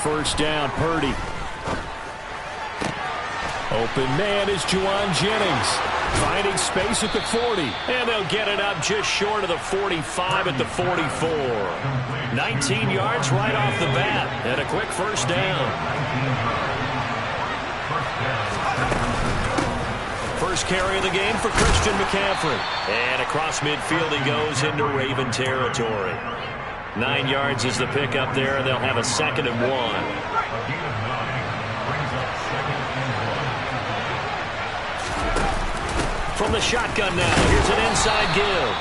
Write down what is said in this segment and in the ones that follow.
first down. Purdy. Open man is Juwan Jennings. Finding space at the 40. And they'll get it up just short of the 45 at the 44. 19 yards right off the bat. And a quick first down. First carry of the game for Christian McCaffrey. And across midfield he goes into Raven territory. 9 yards is the pickup there, and they'll have a 2nd and 1. From the shotgun now, here's an inside give.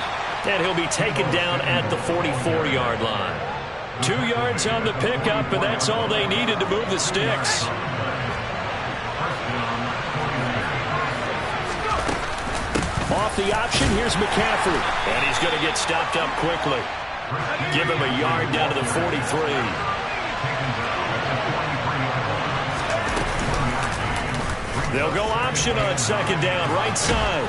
And he'll be taken down at the 44-yard line. 2 yards on the pickup, and that's all they needed to move the sticks. Off the option, here's McCaffrey. And he's going to get stopped up quickly. Give him a yard down to the 43. They'll go option on 2nd down, right side.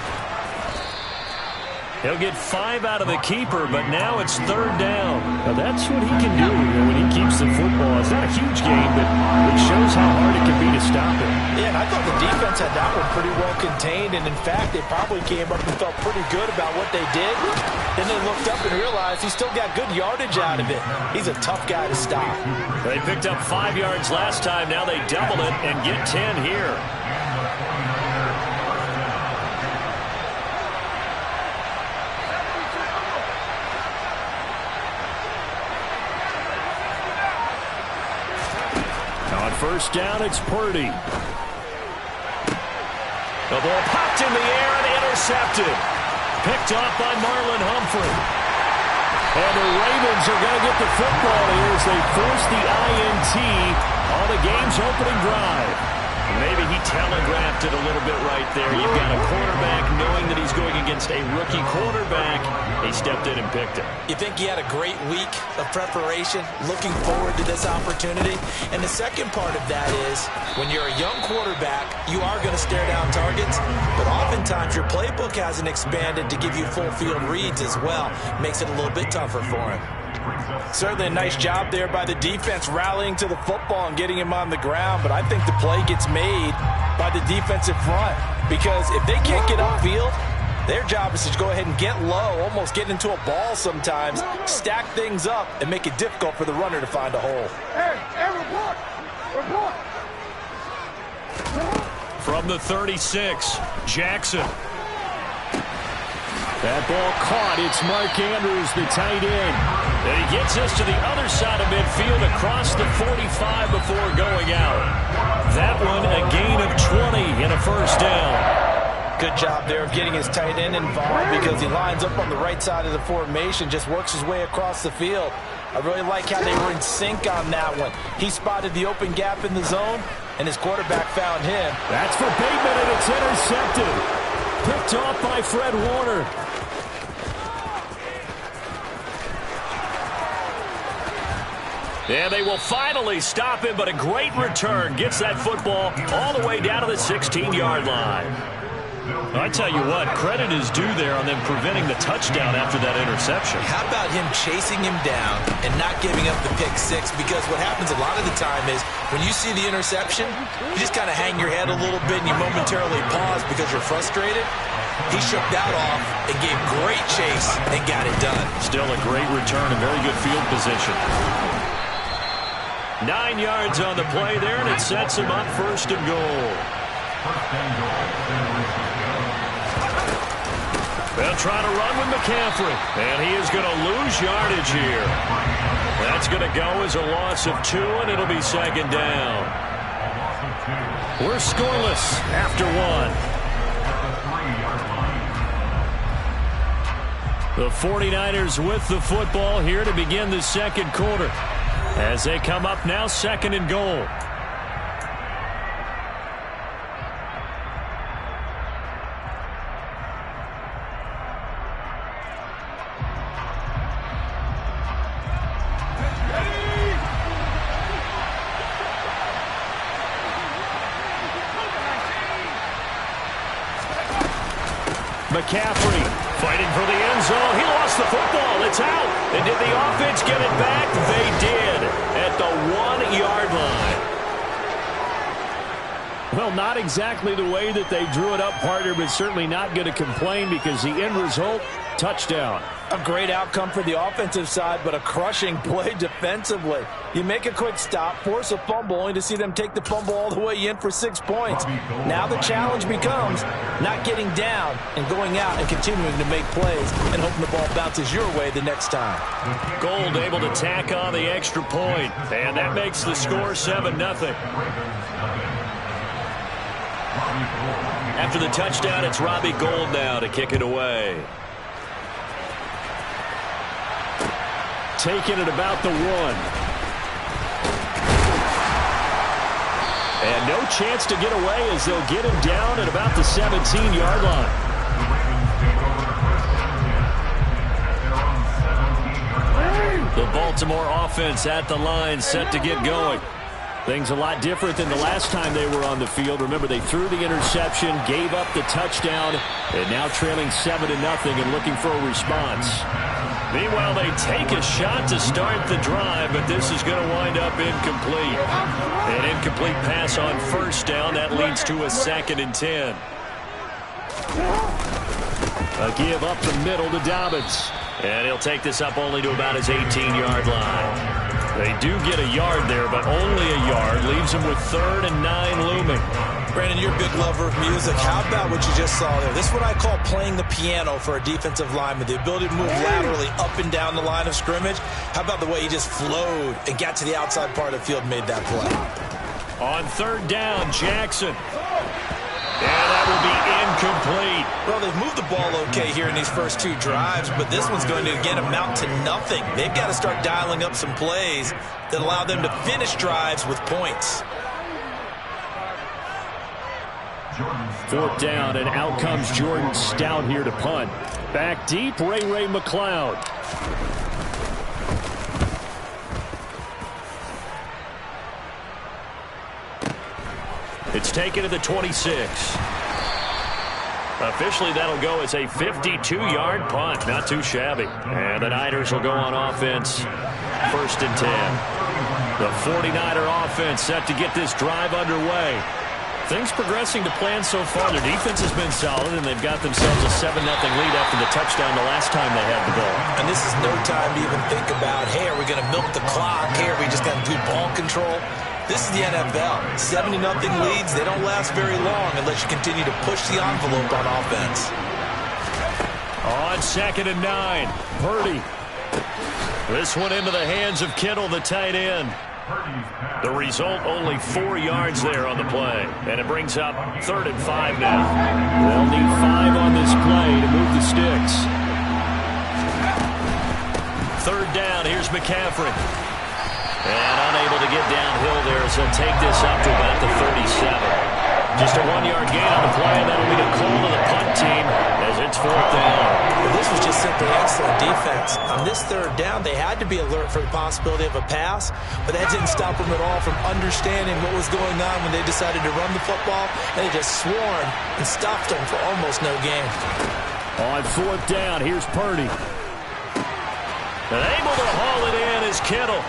He'll get 5 out of the keeper, but now it's 3rd down. Now that's what he can do when he keeps the football. It's not a huge game, but it shows how hard it can be to stop it. Yeah, and I thought the defense had that one pretty well contained, and in fact, they probably came up and felt pretty good about what they did. Then they looked up and realized he still got good yardage out of it. He's a tough guy to stop. They picked up 5 yards last time. Now they double it and get 10 here. First down, it's Purdy. The ball popped in the air and intercepted. Picked off by Marlon Humphrey. And the Ravens are going to get the football here as they force the INT on the game's opening drive. Maybe he telegraphed it a little bit right there. You've got a quarterback knowing that he's going against a rookie quarterback. He stepped in and picked it. You think he had a great week of preparation, looking forward to this opportunity? And the second part of that is, when you're a young quarterback, you are going to stare down targets, but oftentimes your playbook hasn't expanded to give you full field reads as well. Makes it a little bit tougher for him. Certainly a nice job there by the defense rallying to the football and getting him on the ground, but I think the play gets made by the defensive front, because if they can't get upfield, their job is to go ahead and get low, almost get into a ball sometimes, stack things up, and make it difficult for the runner to find a hole. Report! From the 36, Jackson. That ball caught. It's Mark Andrews, the tight end. And he gets us to the other side of midfield across the 45 before going out. That one a gain of 20 and a first down. Good job there of getting his tight end involved, because he lines up on the right side of the formation, just works his way across the field. I really like how they were in sync on that one. He spotted the open gap in the zone, and his quarterback found him. That's for Bateman, and it's intercepted. Picked off by Fred Warner. And they will finally stop him, but a great return. Gets that football all the way down to the 16-yard line. I tell you what, credit is due there on them preventing the touchdown after that interception. How about him chasing him down and not giving up the pick six? Because what happens a lot of the time is when you see the interception, you just kind of hang your head a little bit and you momentarily pause because you're frustrated. He shook that off and gave great chase and got it done. Still a great return and very good field position. 9 yards on the play there, and it sets him up 1st and goal. They'll try to run with McCaffrey, and he is going to lose yardage here. That's going to go as a loss of 2, and it'll be 2nd down. We're scoreless after 1. The 49ers with the football here to begin the 2nd quarter, as they come up now 2nd and goal. McCaffrey Fighting for the end zone. He lost the football. It's out. And did the offense get it back? They did at the 1-yard line. Well, not exactly the way that they drew it up, partner, but certainly not going to complain because the end result, touchdown. A great outcome for the offensive side, but a crushing play defensively. You make a quick stop, force a fumble, only to see them take the fumble all the way in for 6 points. Now the challenge becomes not getting down and going out and continuing to make plays and hoping the ball bounces your way the next time. Gold able to tack on the extra point, and that makes the score 7-0. After the touchdown, it's Robbie Gould now to kick it away. Taking it about the 1. And no chance to get away as they'll get him down at about the 17-yard line. The Baltimore offense at the line, set to get going. Things a lot different than the last time they were on the field. Remember, they threw the interception, gave up the touchdown, and now trailing 7-0 and looking for a response. Meanwhile, they take a shot to start the drive, but this is going to wind up incomplete. An incomplete pass on first down. That leads to a 2nd and 10. A give up the middle to Dobbins. And he'll take this up only to about his 18-yard line. They do get a yard there, but only a yard. Leaves him with 3rd and 9 looming. Brandon, you're a big lover of music. How about what you just saw there? This is what I call playing the piano for a defensive lineman. The ability to move laterally up and down the line of scrimmage. How about the way he just flowed and got to the outside part of the field and made that play? On 3rd down, Jackson. And that will be incomplete. Well, they've moved the ball okay here in these first 2 drives, but this one's going to, again, amount to nothing. They've got to start dialing up some plays that allow them to finish drives with points. 4th down, and out comes Jordan Stout here to punt. Back deep, Ray McLeod. It's taken to the 26. Officially, that'll go as a 52-yard punt. Not too shabby. And the Niners will go on offense. 1st and 10. The 49er offense set to get this drive underway. Things progressing to plan so far. Their defense has been solid, and they've got themselves a 7-0 lead after the touchdown the last time they had the ball. And this is no time to even think about, hey, are we going to milk the clock? Hey, are we just going to do ball control? This is the NFL. 70-0 leads. They don't last very long unless you continue to push the envelope on offense. On 2nd and 9, Purdy. This one into the hands of Kittle, the tight end. The result, only 4 yards there on the play. And it brings up 3rd and 5 now. They'll need 5 on this play to move the sticks. 3rd down, here's McCaffrey. And unable to get downhill there, so he'll take this up to about the 37. Just a 1-yard gain on the play, and that'll be a call to the punt team as it's 4th down. Well, this was just simply excellent defense. On this 3rd down, they had to be alert for the possibility of a pass, but that didn't stop them at all from understanding what was going on when they decided to run the football, and they just swarmed and stopped them for almost no gain. On 4th down, here's Purdy. And able to haul it in is Kittle.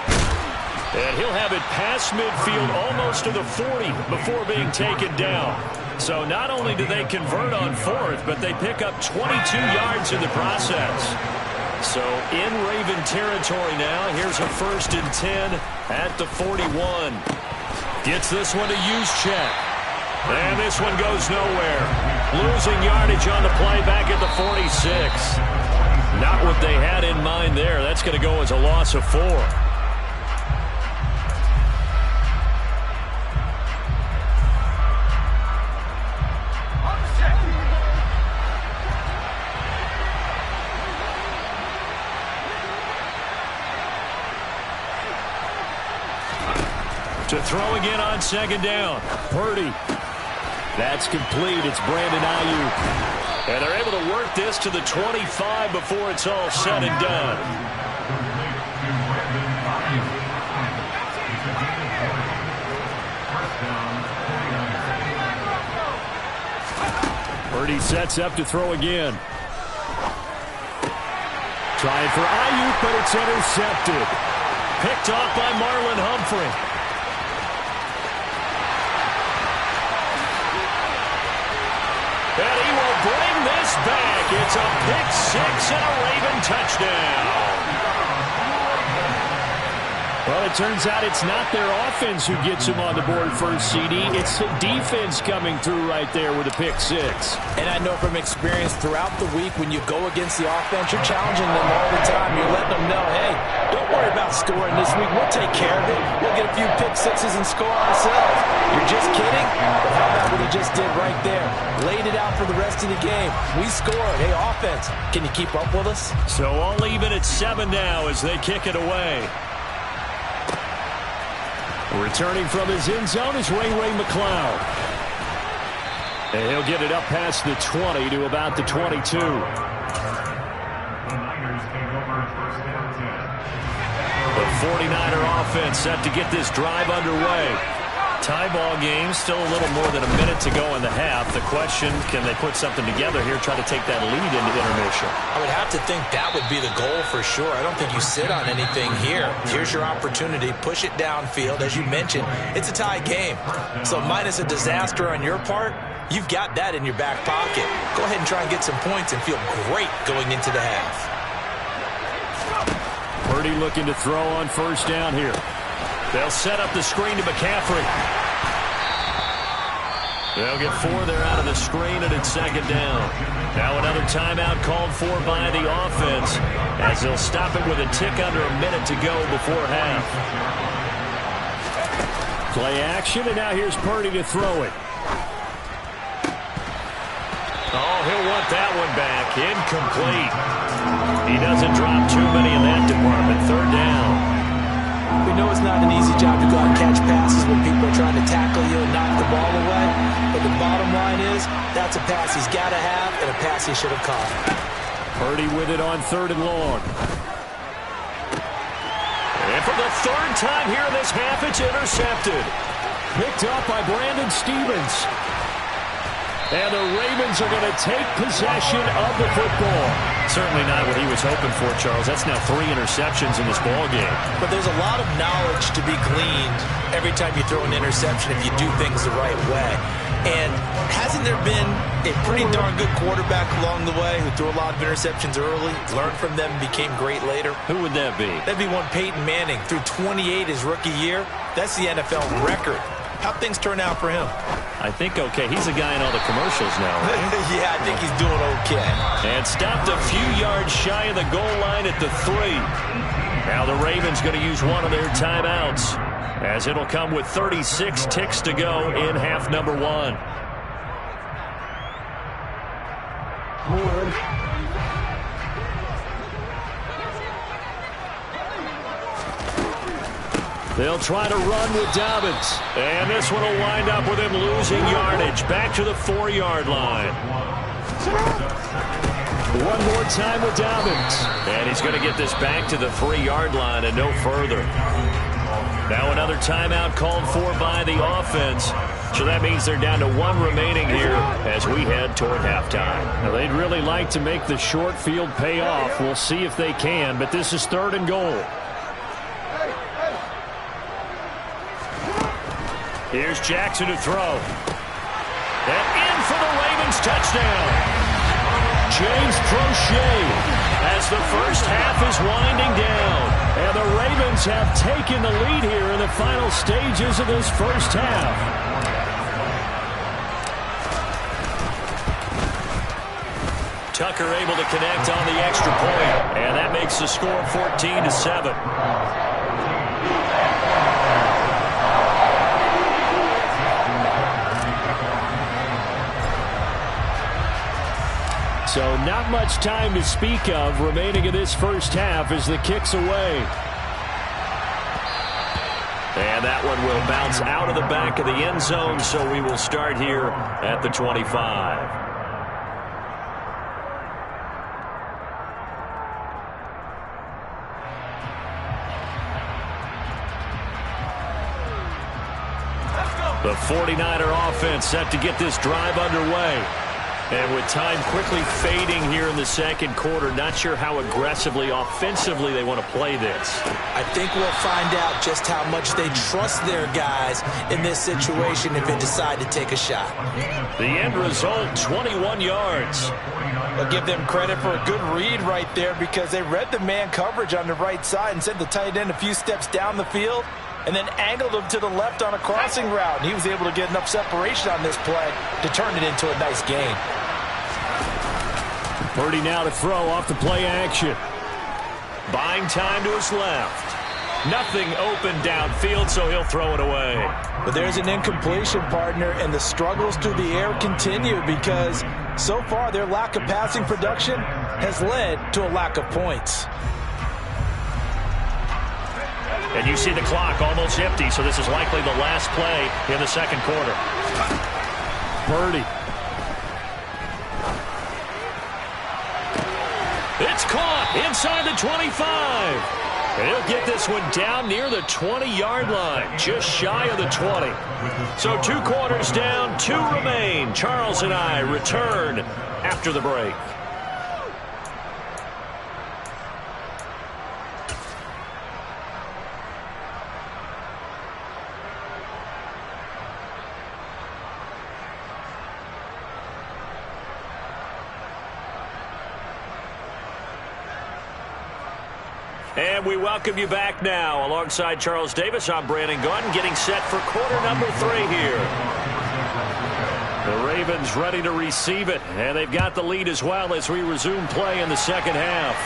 And he'll have it past midfield almost to the 40 before being taken down. So not only do they convert on 4th, but they pick up 22 yards in the process. So in Raven territory now, here's a 1st and 10 at the 41. Gets this one to Juszczyk. And this one goes nowhere. Losing yardage on the play back at the 46. Not what they had in mind there. That's going to go as a loss of 4. To throw again on 2nd down. Purdy. That's complete. It's Brandon Ayuk. And they're able to work this to the 25 before it's all said and done. Purdy sets up to throw again. Trying for Ayuk, but it's intercepted. Picked off by Marlon Humphrey. And he will bring this back. It's a pick six and a Raven touchdown. Well, it turns out it's not their offense who gets them on the board first, CD. It's the defense coming through right there with a pick six. And I know from experience throughout the week, when you go against the offense, you're challenging them all the time. You're letting them know, hey, don't worry about scoring this week. We'll take care of it. We'll get a few pick sixes and score ourselves. You're just kidding? But how about what he just did right there? Laid it out for the rest of the game. We scored. Hey, offense, can you keep up with us? So all even at 7 now as they kick it away. Returning from his end zone is Ray McCloud. And he'll get it up past the 20 to about the 22. The 49er offense set to get this drive underway. Tie ball game, still a little more than a minute to go in the half. The question, can they put something together here, try to take that lead into intermission? I would have to think that would be the goal for sure. I don't think you sit on anything here. Here's your opportunity. Push it downfield. As you mentioned, it's a tie game. So minus a disaster on your part, you've got that in your back pocket. Go ahead and try and get some points and feel great going into the half. Purdy looking to throw on first down here. They'll set up the screen to McCaffrey. They'll get 4 there out of the screen, and it's second down. Now another timeout called for by the offense as they'll stop it with a tick under a minute to go before half. Play action, and now here's Purdy to throw it. Oh, he'll want that one back. Incomplete. He doesn't drop too many in that department. Third down. We know it's not an easy job to go out and catch passes when people are trying to tackle you and knock the ball away. But the bottom line is, that's a pass he's got to have and a pass he should have caught. Purdy with it on 3rd and long. And for the 3rd time here in this half, it's intercepted. Picked up by Brandon Stevens. And the Ravens are going to take possession of the football. Certainly not what he was hoping for, Charles. That's now 3 interceptions in this ball game. But there's a lot of knowledge to be gleaned every time you throw an interception if you do things the right way. And hasn't there been a pretty darn good quarterback along the way who threw a lot of interceptions early, learned from them, became great later? Who would that be? That'd be one Peyton Manning. Threw 28 his rookie year. That's the NFL record. How'd things turn out for him? I think okay. He's a guy in all the commercials now, right? Yeah, I think he's doing okay. And stopped a few yards shy of the goal line at the 3. Now the Ravens going to use one of their timeouts, as it'll come with 36 ticks to go in half number 1. They'll try to run with Dobbins. And this one will wind up with him losing yardage. Back to the 4-yard line. One more time with Dobbins. And he's going to get this back to the 3-yard line and no further. Now another timeout called for by the offense. So that means they're down to 1 remaining here as we head toward halftime. Now they'd really like to make the short field pay off. We'll see if they can, but this is 3rd and goal. Here's Jackson to throw. And in for the Ravens touchdown. James Prochet as the first half is winding down. And the Ravens have taken the lead here in the final stages of this first half. Tucker able to connect on the extra point. And that makes the score 14-7. So not much time to speak of remaining in this first half as the kick's away. And that one will bounce out of the back of the end zone, so we will start here at the 25. The 49er offense set to get this drive underway. And with time quickly fading here in the second quarter, not sure how aggressively, offensively they want to play this. I think we'll find out just how much they trust their guys in this situation if they decide to take a shot. The end result, 21 yards. I'll give them credit for a good read right there because they read the man coverage on the right side and sent the tight end a few steps down the field and then angled him to the left on a crossing route. And he was able to get enough separation on this play to turn it into a nice gain. Purdy now to throw off the play action. Buying time to his left. Nothing open downfield, so he'll throw it away. But there's an incompletion, partner, and the struggles through the air continue because so far their lack of passing production has led to a lack of points. And you see the clock almost empty, so this is likely the last play in the second quarter. Purdy. It's caught inside the 25. And he'll get this one down near the 20-yard line, just shy of the 20. So 2 quarters down, 2 remain. Charles and I return after the break. And we welcome you back now. Alongside Charles Davis, I'm Brandon Gunn, getting set for quarter number 3 here. The Ravens ready to receive it, and they've got the lead as well as we resume play in the second half.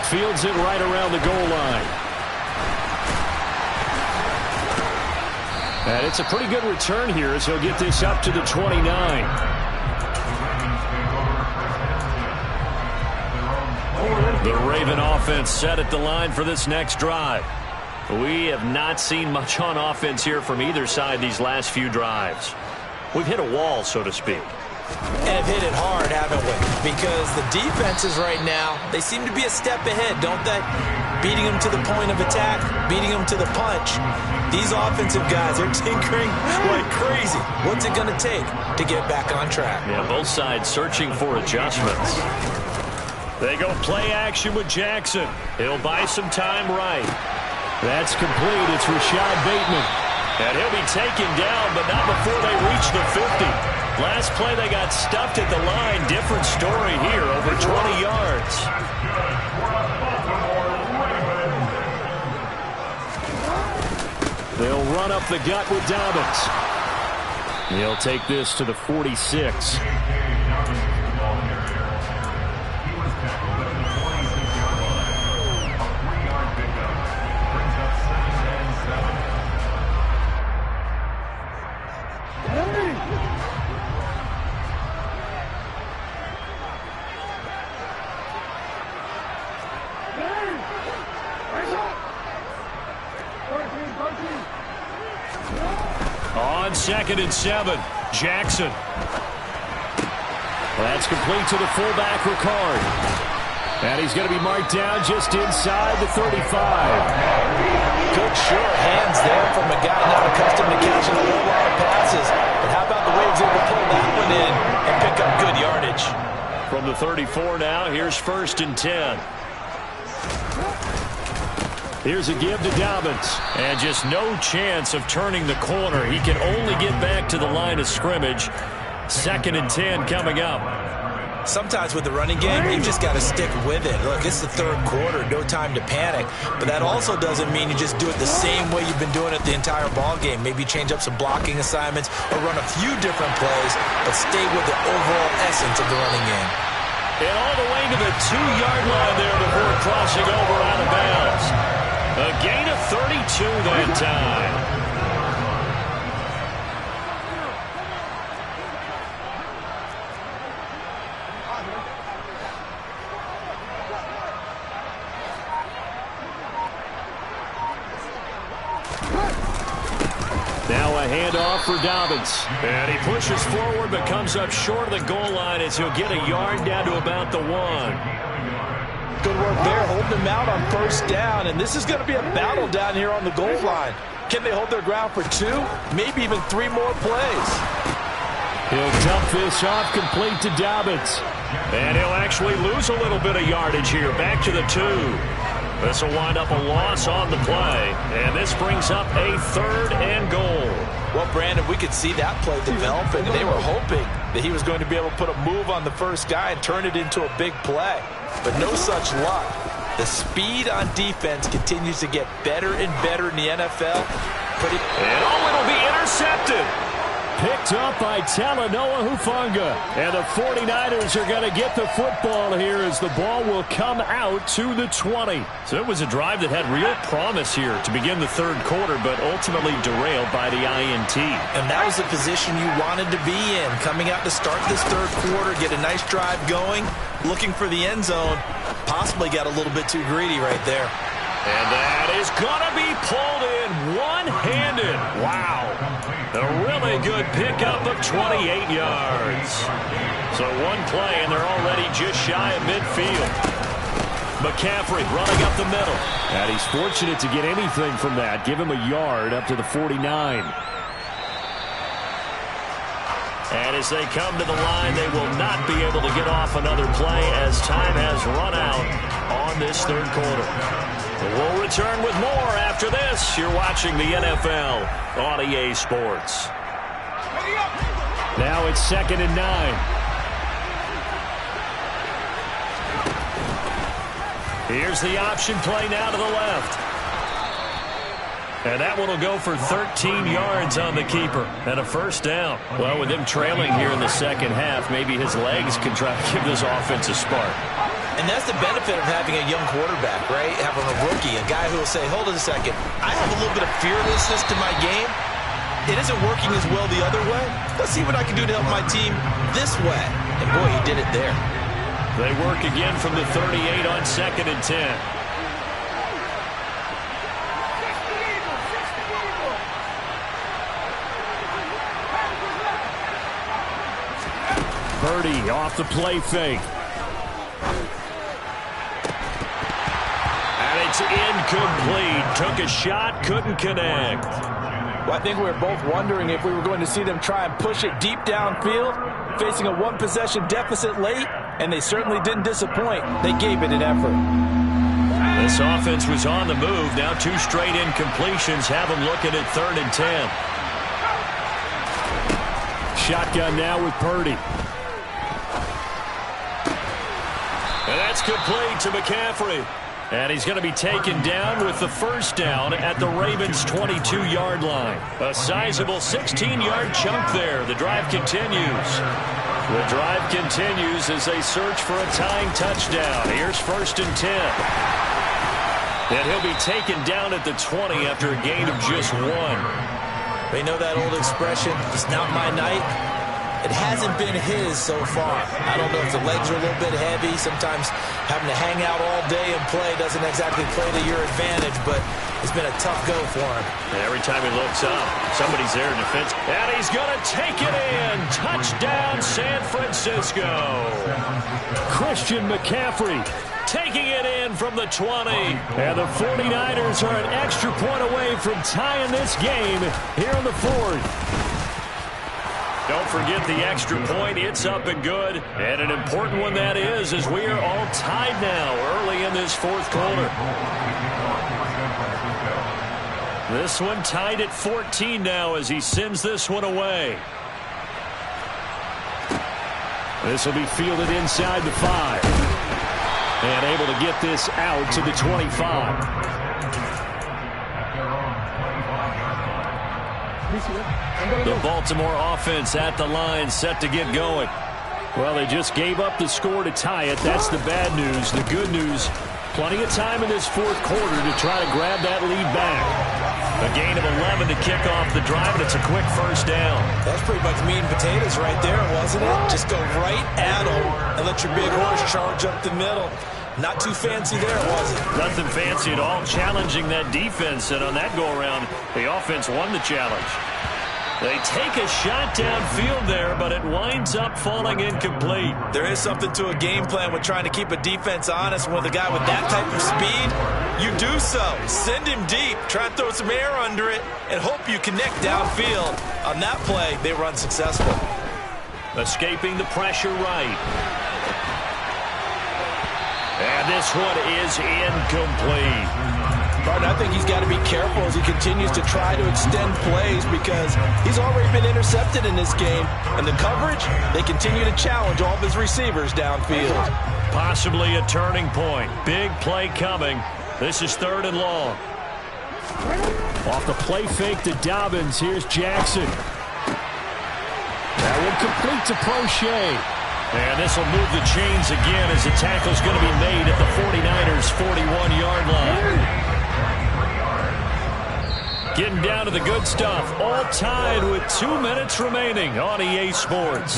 Fields it right around the goal line. And it's a pretty good return here as he'll get this up to the 29. The Raven offense set at the line for this next drive. We have not seen much on offense here from either side these last few drives. We've hit a wall, so to speak. And have hit it hard, haven't we? Because the defenses right now, they seem to be a step ahead, don't they? Beating them to the point of attack, beating them to the punch. These offensive guys are tinkering like crazy. What's it going to take to get back on track? Yeah, both sides searching for adjustments. They go play action with Jackson. He'll buy some time right. That's complete. It's Rashad Bateman. And he'll be taken down, but not before they reach the 50. Last play, they got stuffed at the line. Different story here, over 20 yards. They'll run up the gut with Dobbins. He'll take this to the 46. On 2nd and 7, Jackson. That's complete to the fullback, Ricard. And he's going to be marked down just inside the 35. Good sure hands there from a guy not accustomed to catching a whole lot of passes. But how about the way he's able to pull that one in and pick up good yardage? From the 34 now, here's 1st and 10. Here's a give to Dobbins. And just no chance of turning the corner. He can only get back to the line of scrimmage. 2nd and 10 coming up. Sometimes with the running game, you've just got to stick with it. Look, it's the 3rd quarter, no time to panic. But that also doesn't mean you just do it the same way you've been doing it the entire ball game. Maybe change up some blocking assignments or run a few different plays, but stay with the overall essence of the running game. And all the way to the 2-yard line there before crossing over out of bounds. A gain of 32 that time. Now a handoff for Dobbins. And he pushes forward but comes up short of the goal line as he'll get a yard down to about the 1. Good work there, holding them out on 1st down. And this is going to be a battle down here on the goal line. Can they hold their ground for 2, maybe even 3 more plays? He'll dump this off complete to Dobbins. And he'll actually lose a little bit of yardage here. Back to the 2. This will wind up a loss on the play. And this brings up a 3rd and goal. Well, Brandon, we could see that play developing, and they were hoping that he was going to be able to put a move on the first guy and turn it into a big play. But no such luck. The speed on defense continues to get better and better in the NFL. It'll be intercepted. Picked up by Talanoa Hufanga. And the 49ers are going to get the football here as the ball will come out to the 20. So it was a drive that had real promise here to begin the 3rd quarter, but ultimately derailed by the INT. And that was the position you wanted to be in. Coming out to start this 3rd quarter, get a nice drive going, looking for the end zone. Possibly got a little bit too greedy right there. And that is going to be pulled in one-handed. Wow. A really good pickup of 28 yards. So one play, and they're already just shy of midfield. McCaffrey running up the middle. And he's fortunate to get anything from that. Give him a yard up to the 49. And as they come to the line, they will not be able to get off another play as time has run out on this 3rd quarter. We'll return with more after this. You're watching the NFL on EA Sports. Now it's 2nd and 9. Here's the option play now to the left. And that one will go for 13 yards on the keeper and a 1st down. Well, with him trailing here in the 2nd half, maybe his legs can try to give this offense a spark. And that's the benefit of having a young quarterback, right? Having a rookie, a guy who will say, hold it a second, I have a little bit of fearlessness to my game. It isn't working as well the other way. Let's see what I can do to help my team this way. And boy, he did it there. They work again from the 38 on 2nd and 10. Purdy off the play fake. And it's incomplete. Took a shot, couldn't connect. Well, I think we were both wondering if we were going to see them try and push it deep downfield, facing a 1-possession deficit late, and they certainly didn't disappoint. They gave it an effort. This offense was on the move. Now 2 straight incompletions have them looking at 3rd and 10. Shotgun now with Purdy. And that's complete to McCaffrey. And he's going to be taken down with the 1st down at the Ravens' 22-yard line. A sizable 16-yard chunk there. The drive continues. The drive continues as they search for a tying touchdown. Here's 1st and 10. And he'll be taken down at the 20 after a gain of just 1. They know that old expression, it's not my night. It hasn't been his so far. I don't know if the legs are a little bit heavy. Sometimes having to hang out all day and play doesn't exactly play to your advantage, but it's been a tough go for him. And every time he looks up, somebody's there in defense. And he's going to take it in. Touchdown, San Francisco. Christian McCaffrey taking it in from the 20. And the 49ers are an extra point away from tying this game here in the 4th. Don't forget the extra point. It's up and good. And an important one that is, as we are all tied now early in this 4th quarter. This one tied at 14 now as he sends this one away. This will be fielded inside the 5. And able to get this out to the 25. The Baltimore offense at the line, set to get going. Well, they just gave up the score to tie it. That's the bad news. The good news, plenty of time in this 4th quarter to try to grab that lead back. A gain of 11 to kick off the drive, and it's a quick 1st down. That's pretty much meat and potatoes right there, wasn't it? Just go right at them and let your big horse charge up the middle. Not too fancy there, was it? Nothing fancy at all. Challenging that defense, and on that go-around, the offense won the challenge. They take a shot downfield there, but it winds up falling incomplete. There is something to a game plan with trying to keep a defense honest. With a guy with that type of speed, you do so. Send him deep, try and throw some air under it, and hope you connect downfield. On that play, they were unsuccessful. Escaping the pressure right. And this one is incomplete. But I think he's got to be careful as he continues to try to extend plays because he's already been intercepted in this game. And the coverage, they continue to challenge all of his receivers downfield. Possibly a turning point. Big play coming. This is 3rd and long. Off the play fake to Dobbins. Here's Jackson. That one complete to Prochet. And this will move the chains again as the tackle's going to be made at the 49ers' 41-yard line. Getting down to the good stuff. All tied with 2 minutes remaining on EA Sports.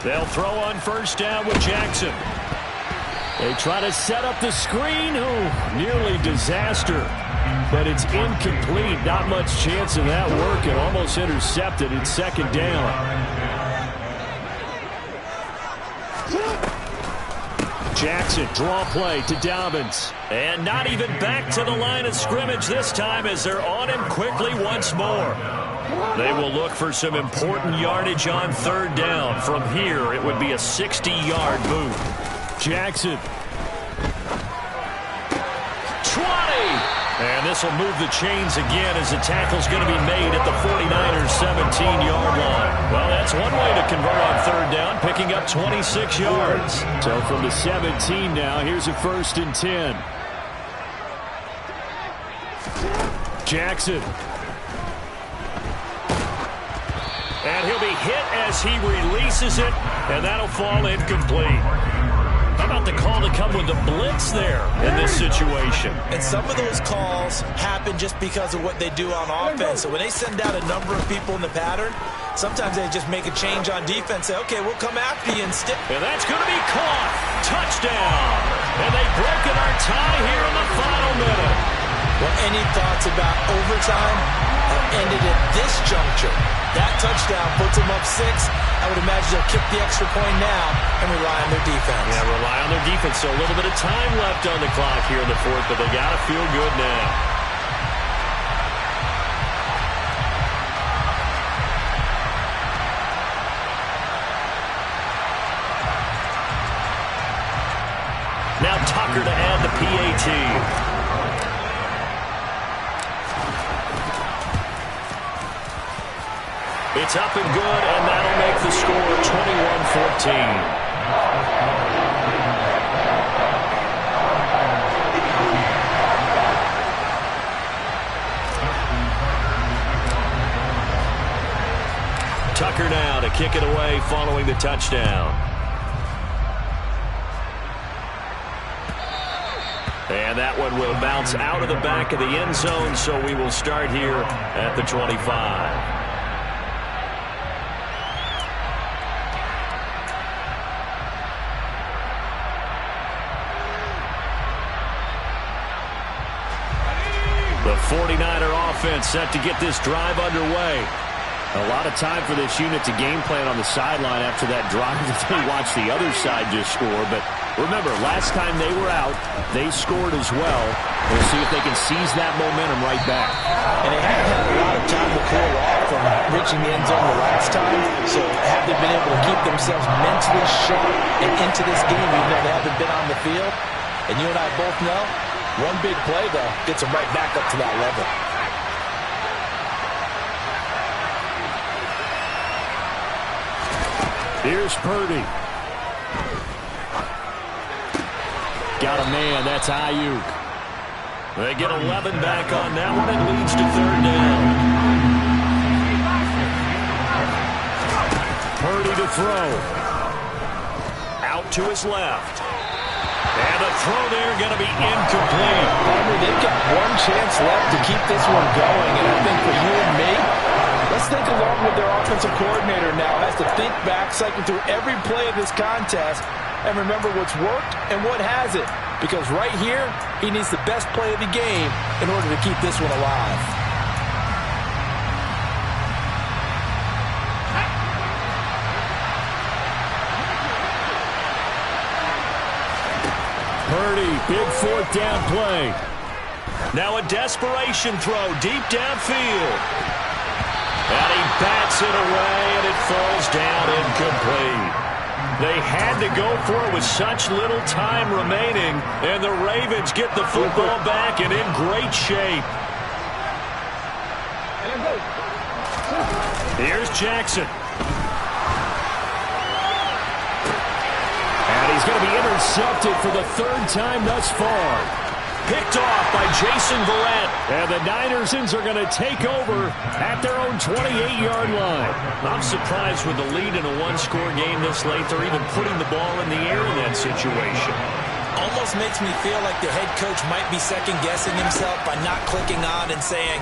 They'll throw on 1st down with Jackson. They try to set up the screen. Oh, nearly disaster. But it's incomplete. Not much chance of that working. Almost intercepted. It's 2nd down. Jackson, draw play to Dobbins. And not even back to the line of scrimmage this time as they're on him quickly once more. They will look for some important yardage on 3rd down. From here, it would be a 60-yard move. Jackson. 20! And this will move the chains again as the tackle's going to be made at the 49ers' 17-yard line. Well, that's one way to convert on 3rd down, picking up 26 yards. So from the 17 now, here's a 1st and 10. Jackson. And he'll be hit as he releases it, and that'll fall incomplete. How about the call to come with the blitz there in this situation? And some of those calls happen just because of what they do on offense. So when they send out a number of people in the pattern, sometimes they just make a change on defense. Say, okay, we'll come after you instead. And that's going to be caught. Touchdown. And they've broken our tie here in the final minute. Well, any thoughts about overtime have ended at this juncture. That touchdown puts them up 6. I would imagine they'll kick the extra point now and rely on their defense. Yeah, rely on their defense. So a little bit of time left on the clock here in the 4th, but they got to feel good now. Now Tucker to add the PAT. It's up and good, and that'll make the score 21-14. Tucker now to kick it away following the touchdown. And that one will bounce out of the back of the end zone, so we will start here at the 25. The 49er offense set to get this drive underway. A lot of time for this unit to game plan on the sideline after that drive that they watched the other side just score. But remember, last time they were out, they scored as well. We'll see if they can seize that momentum right back. And they haven't had a lot of time to cool off from reaching the end zone the last time. So have they been able to keep themselves mentally sharp and into this game even though they haven't been on the field? And you and I both know, one big play, though, gets them right back up to that level. Here's Purdy. Got a man. That's Ayuk. They get 11 back on that one. It leads to 3rd down. Purdy to throw. Out to his left. And the throw there going to be incomplete. They've got one chance left to keep this one going. And I think for you and me, let's think along with their offensive coordinator now. Has to think back, cycle through every play of this contest, and remember what's worked and what hasn't. Because right here, he needs the best play of the game in order to keep this one alive. Purdy, big fourth down play. Now a desperation throw deep downfield. And he bats it away, and it falls down incomplete. They had to go for it with such little time remaining, and the Ravens get the football back and in great shape. Here's Jackson. And he's going to be intercepted for the third time thus far. Picked off by Jason Verrett. And the Niners are going to take over at their own 28-yard line. I'm surprised with the lead in a one-score game this late. They're even putting the ball in the air in that situation. Almost makes me feel like the head coach might be second-guessing himself by not clicking on and saying,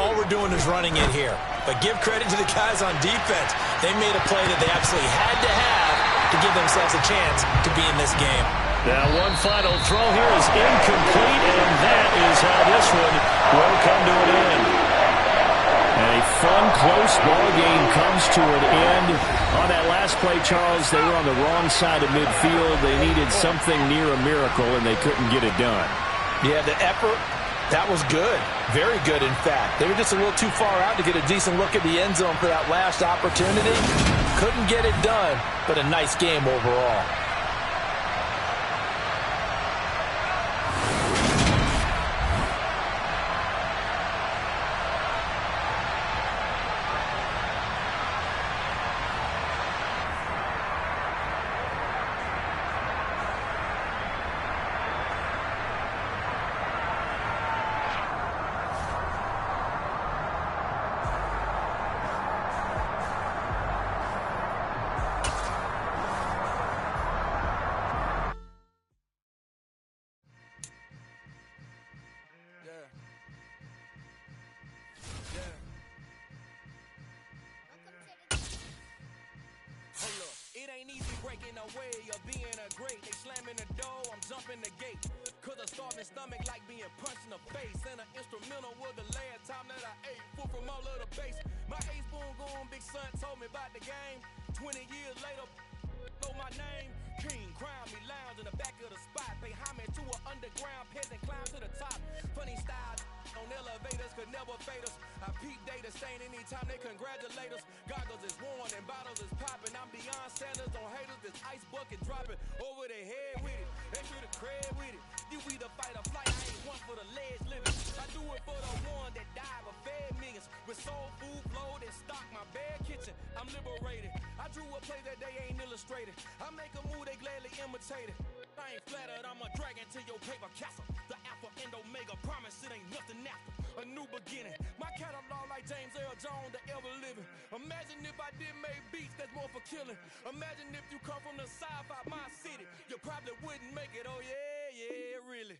all we're doing is running it here. But give credit to the guys on defense. They made a play that they absolutely had to have to give themselves a chance to be in this game. Now one final throw here is incomplete, and that is how this one will come to an end. And a fun, close ball game comes to an end. On that last play, Charles, they were on the wrong side of midfield. They needed something near a miracle, and they couldn't get it done. Yeah, the effort, that was good. Very good, in fact. They were just a little too far out to get a decent look at the end zone for that last opportunity. Couldn't get it done, but a nice game overall. Away of being a great, they slamming the door, I'm jumping the gate. Cause a starving stomach like being punched in the face. And an instrumental was the last time that I ate food from all of the base. My ace boom goon, big son told me about the game. 20 years later, know my name. King, crown me, lounge in the back of the spot. Pay homage to an underground peasant, climb to the top. Funny style on elevators could never fade us. I peep data stain anytime they congratulate us. Goggles is worn and bottles is popping. I'm beyond Sanders on haters. This ice bucket dropping over their head with it. They feel the cred with it. You either fight or flight. I ain't one for the ledge living. I do it for the one that died but fed millions. With soul food flowed and stock my bare kitchen. I'm liberated. I drew a play that they ain't illustrated. I make a move they gladly imitated. I ain't flattered, I'm a dragon to your paper castle. The alpha and omega, promise it ain't nothing after. A new beginning. My catalog like James Earl Jones, the ever living. Imagine if I did make beats that's more for killing. Imagine if you come from the south out my city. You probably wouldn't make it, oh yeah, really.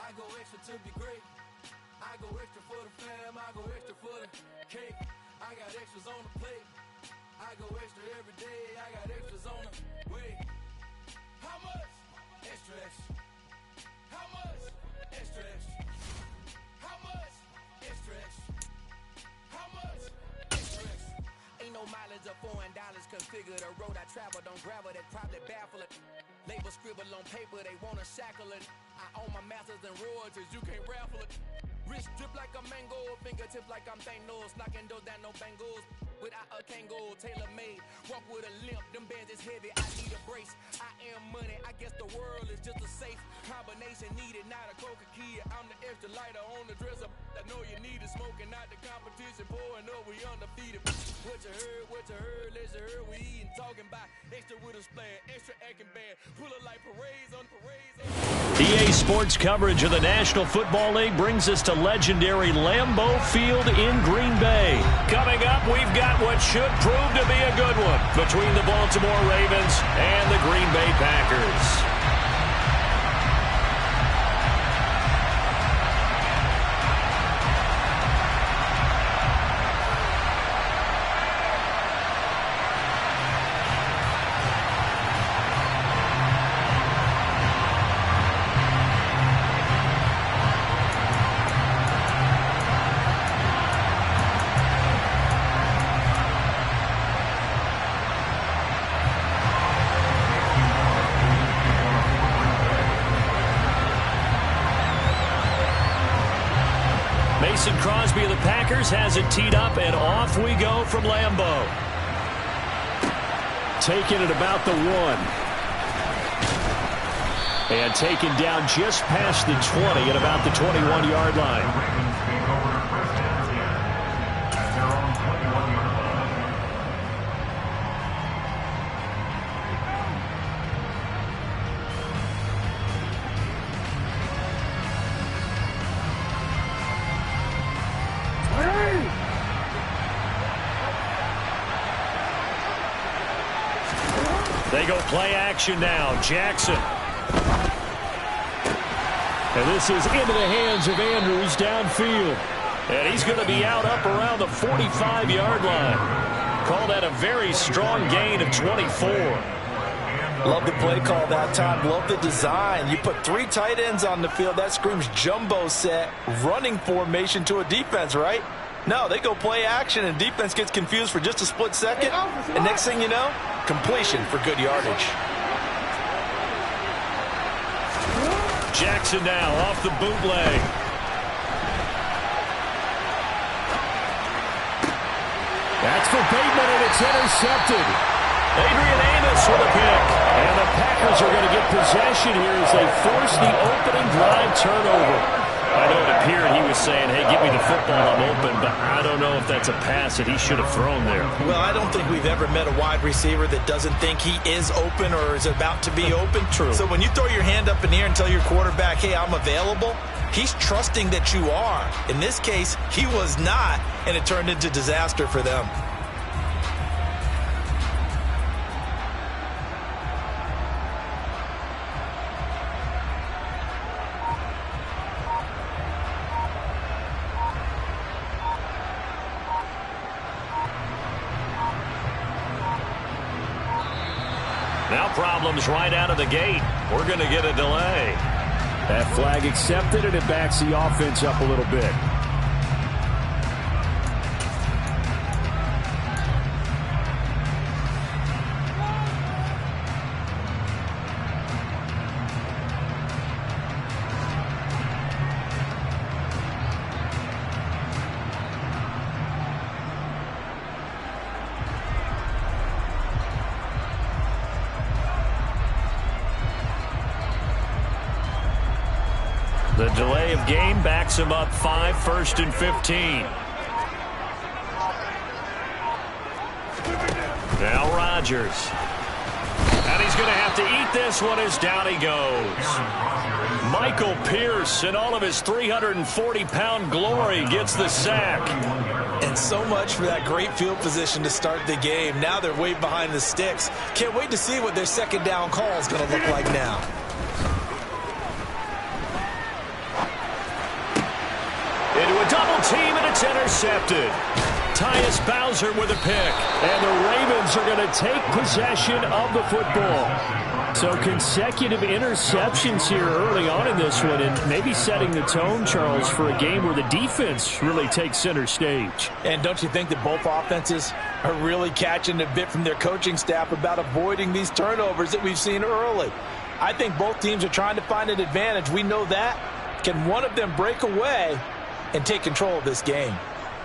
I go extra to be great. I go extra for the fam, I go extra for the cake. I got extras on the plate. I go extra every day, I got extras on the way. How much? Extra, extra. How much? Extra, extra. How much? Extra, extra. How much? Extra, extra. Ain't no mileage of $4 configure the road I travel. Don't gravel that probably baffle it. Label scribble on paper, they wanna shackle it. I own my masters and royalties, you can't raffle it. Wrist drip like a mango, fingertips like I'm Thanos. Knocking those down, no bangles. Without a Kango, tailor-made. Walk with a limp, them bands is heavy, I need a brace. I am money, I guess the world is just a safe combination needed, not a coca key. I'm the extra lighter on the dresser. I know you need it, smoking out the competition, pouring up, we undefeated. What you heard, let's hear we eating, talking about extra with a splash, extra acting bad, pull it like parades on parades. EA Sports coverage of the National Football League brings us to legendary Lambeau Field in Green Bay. Coming up, we've got what should prove to be a good one between the Baltimore Ravens and the Green Bay Packers. Mason Crosby of the Packers has it teed up, and off we go from Lambeau. Taken at about the 1. And taken down just past the 20 at about the 21-yard line. They go play action now. Jackson. And this is into the hands of Andrews downfield. And he's going to be out up around the 45-yard line. Call that a very strong gain of 24. Love the play call that time. Love the design. You put 3 tight ends on the field. That screams jumbo set, running formation to a defense, right? No, they go play action, and defense gets confused for just a split second. And next thing you know, completion for good yardage. Jackson now off the bootleg. That's for Bateman, and it's intercepted. Adrian Amos with a pick. And the Packers are going to get possession here as they force the opening drive turnover. I know it appeared he was saying, hey, give me the football, I'm open, but I don't know if that's a pass that he should have thrown there. Well, I don't think we've ever met a wide receiver that doesn't think he is open or is about to be open. True. So when you throw your hand up in the air and tell your quarterback, hey, I'm available, he's trusting that you are. In this case, he was not, and it turned into disaster for them. Now problems right out of the gate. We're going to get a delay. That flag accepted, and it backs the offense up a little bit. The delay of game backs him up 5, 1st and 15. Now Rodgers. And he's going to have to eat this one as down he goes. Michael Pierce, in all of his 340-pound glory, gets the sack. And so much for that great field position to start the game. Now they're way behind the sticks. Can't wait to see what their second down call is going to look like now. Into a double team, and it's intercepted. Tyus Bowser with a pick. And the Ravens are going to take possession of the football. So consecutive interceptions here early on in this one, and maybe setting the tone, Charles, for a game where the defense really takes center stage. And don't you think that both offenses are really catching a bit from their coaching staff about avoiding these turnovers that we've seen early? I think both teams are trying to find an advantage. We know that. Can one of them break away and take control of this game?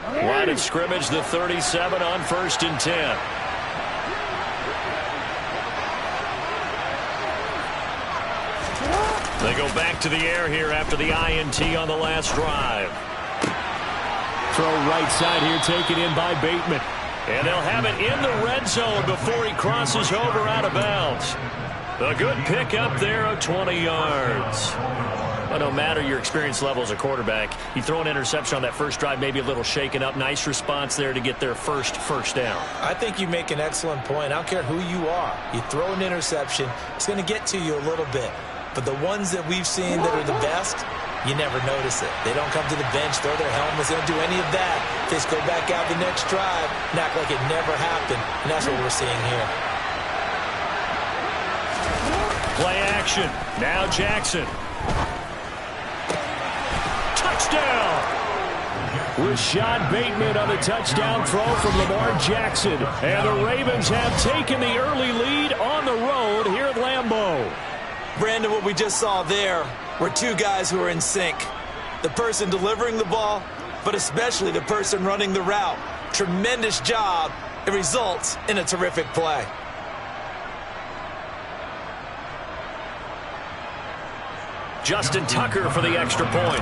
Line of scrimmage, the 37 on 1st and 10. They go back to the air here after the INT on the last drive. Throw right side here taken in by Bateman. And they'll have it in the red zone before he crosses over out of bounds. A good pick up there of 20 yards. But no matter your experience level as a quarterback, you throw an interception on that first drive, maybe a little shaken up. Nice response there to get their first down. I think you make an excellent point. I don't care who you are. You throw an interception, it's going to get to you a little bit. But the ones that we've seen that are the best, you never notice it. They don't come to the bench, throw their helmets, they don't do any of that. They just go back out the next drive and act like it never happened. And that's what we're seeing here. Play action. Now Jackson. Touchdown! Rashad Bateman on the touchdown throw from Lamar Jackson. And the Ravens have taken the early lead on the road here at Lambeau. Brandon, what we just saw there were two guys who are in sync. The person delivering the ball but especially the person running the route. Tremendous job. It results in a terrific play. Justin Tucker for the extra point.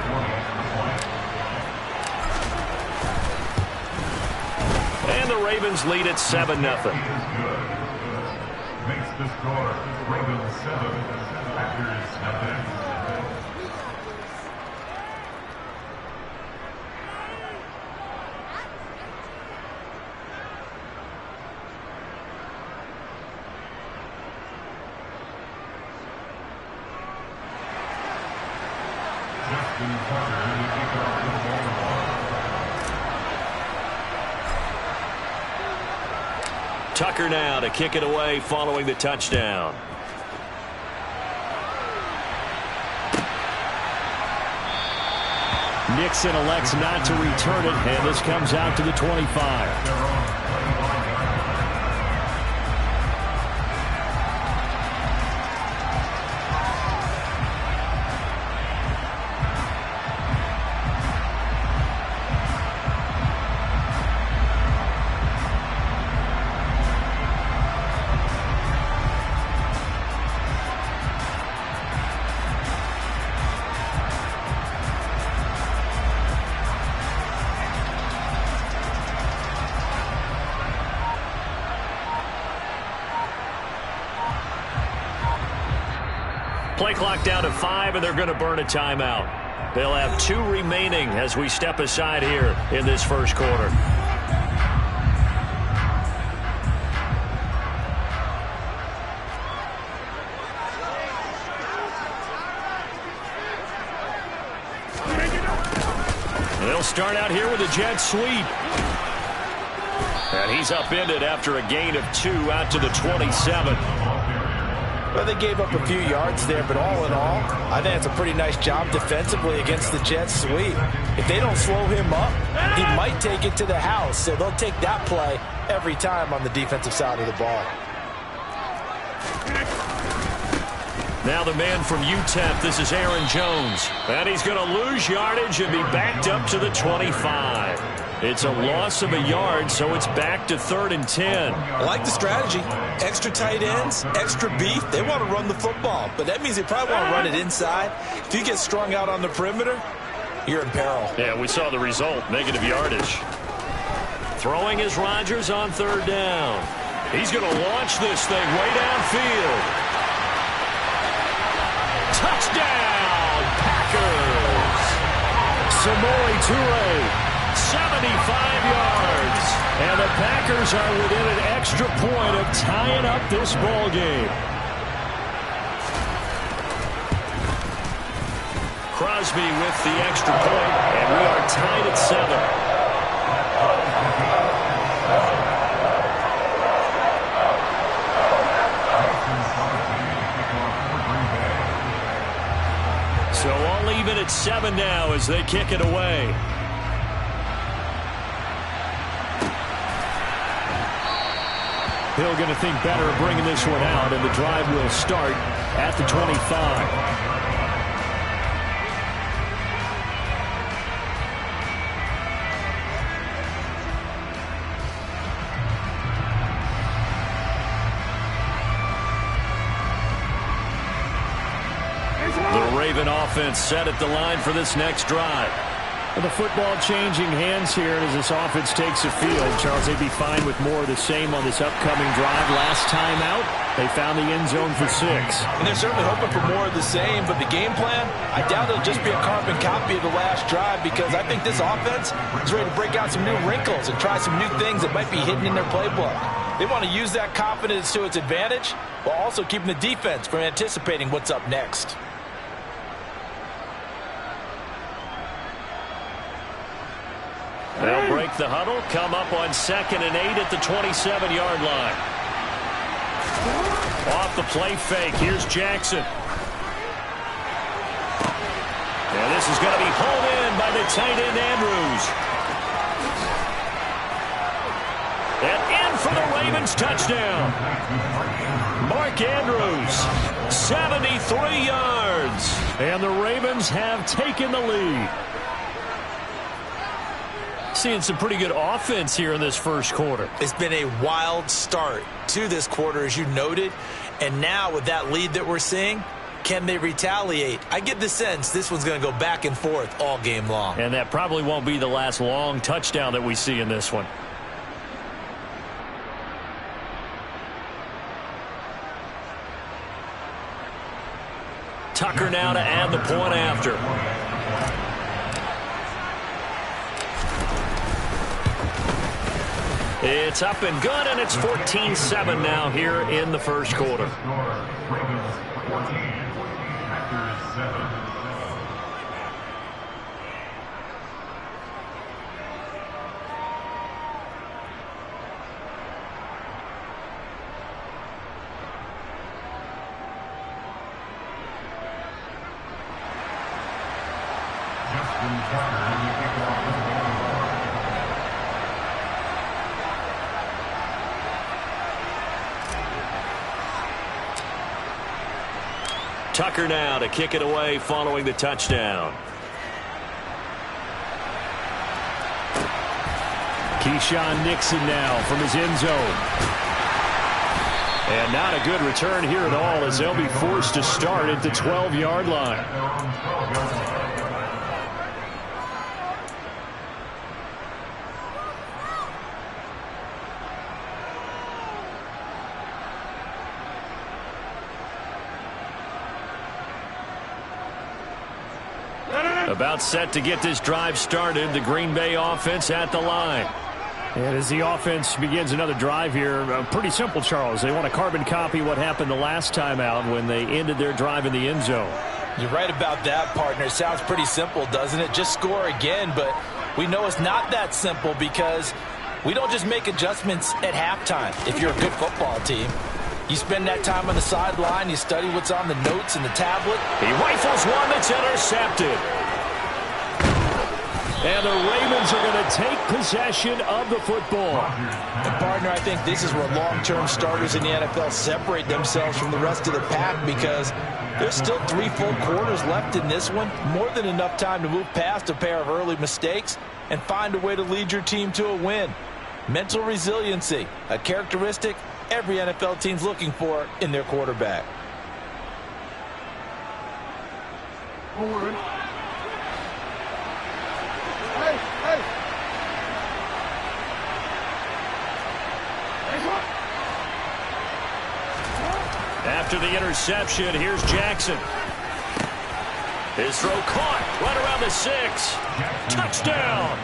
And the Ravens lead at 7-0. Makes the score Ravens 7, Packers nothing. Tucker now to kick it away following the touchdown. Nixon elects not to return it, and this comes out to the 25. Play clock down to 5, and they're going to burn a timeout. They'll have 2 remaining as we step aside here in this first quarter. They'll start out here with a jet sweep. And he's upended after a gain of 2 out to the 27. Well, they gave up a few yards there, but all in all, I think it's a pretty nice job defensively against the jet sweep. If they don't slow him up, he might take it to the house, so they'll take that play every time on the defensive side of the ball. Now the man from UTEP, this is Aaron Jones. And he's going to lose yardage and be backed up to the 25. It's a loss of a yard, so it's back to 3rd and 10. I like the strategy. Extra tight ends, extra beef. They want to run the football, but that means they probably want to run it inside. If you get strung out on the perimeter, you're in peril. Yeah, we saw the result, negative yardage. Throwing is Rodgers on 3rd down. He's going to launch this thing way downfield. Touchdown, Packers! Samori Toure. 75 yards, and the Packers are within an extra point of tying up this ball game. Crosby with the extra point, and we are tied at 7. So all even at 7 now as they kick it away. Hill going to think better of bringing this one out, and the drive will start at the 25. The Raven offense set at the line for this next drive. Well, the football changing hands here as this offense takes the field. Charles, they'd be fine with more of the same on this upcoming drive. Last time out, they found the end zone for 6. And they're certainly hoping for more of the same, but the game plan, I doubt it'll just be a carbon copy of the last drive, because I think this offense is ready to break out some new wrinkles and try some new things that might be hidden in their playbook. They want to use that confidence to its advantage while also keeping the defense from anticipating what's up next. They'll break the huddle, come up on 2nd and 8 at the 27-yard line. Off the play fake, here's Jackson. And this is going to be hauled in by the tight end Andrews. And in for the Ravens touchdown. Mark Andrews, 73 yards. And the Ravens have taken the lead. Seeing some pretty good offense here in this first quarter. It's been a wild start to this quarter, as you noted. And now with that lead that we're seeing, can they retaliate? I get the sense this one's going to go back and forth all game long. And that probably won't be the last long touchdown that we see in this one. Tucker now to add the point after. It's up and good, and it's 14-7 now here in the first quarter. Ravens 14, Packers 7. Tucker now to kick it away following the touchdown. Keyshawn Nixon now from his end zone. And not a good return here at all, as they'll be forced to start at the 12-yard line. About set to get this drive started. The Green Bay offense at the line. And as the offense begins another drive here, pretty simple, Charles. They want to carbon copy what happened the last time out when they ended their drive in the end zone. You're right about that, partner. It sounds pretty simple, doesn't it? Just score again, but we know it's not that simple because we don't just make adjustments at halftime if you're a good football team. You spend that time on the sideline, you study what's on the notes and the tablet. He rifles one that's intercepted. And the Ravens are going to take possession of the football. And partner, I think this is where long-term starters in the NFL separate themselves from the rest of the pack, because there's still 3 full quarters left in this one. More than enough time to move past a pair of early mistakes and find a way to lead your team to a win. Mental resiliency, a characteristic every NFL team's looking for in their quarterback. Forward. After the interception, here's Jackson. His throw caught right around the 6. Touchdown.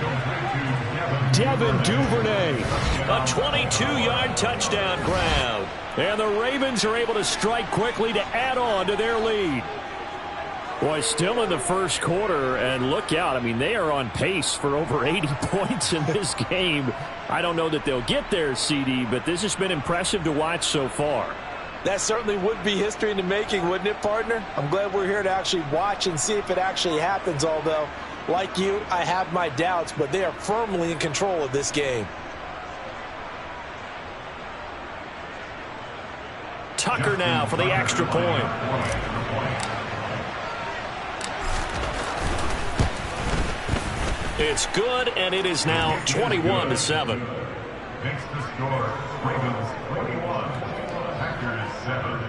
Devin Duvernay. A 22-yard touchdown grab. And the Ravens are able to strike quickly to add on to their lead. Boy, still in the first quarter, and look out. I mean, they are on pace for over 80 points in this game. I don't know that they'll get there, CD, but this has been impressive to watch so far. That certainly would be history in the making, wouldn't it, partner? I'm glad we're here to actually watch and see if it actually happens, although, like you, I have my doubts, but they are firmly in control of this game. Tucker now for the extra point. It's good, and it is now 21-7. Makes the score Ravens 21, Packers 7.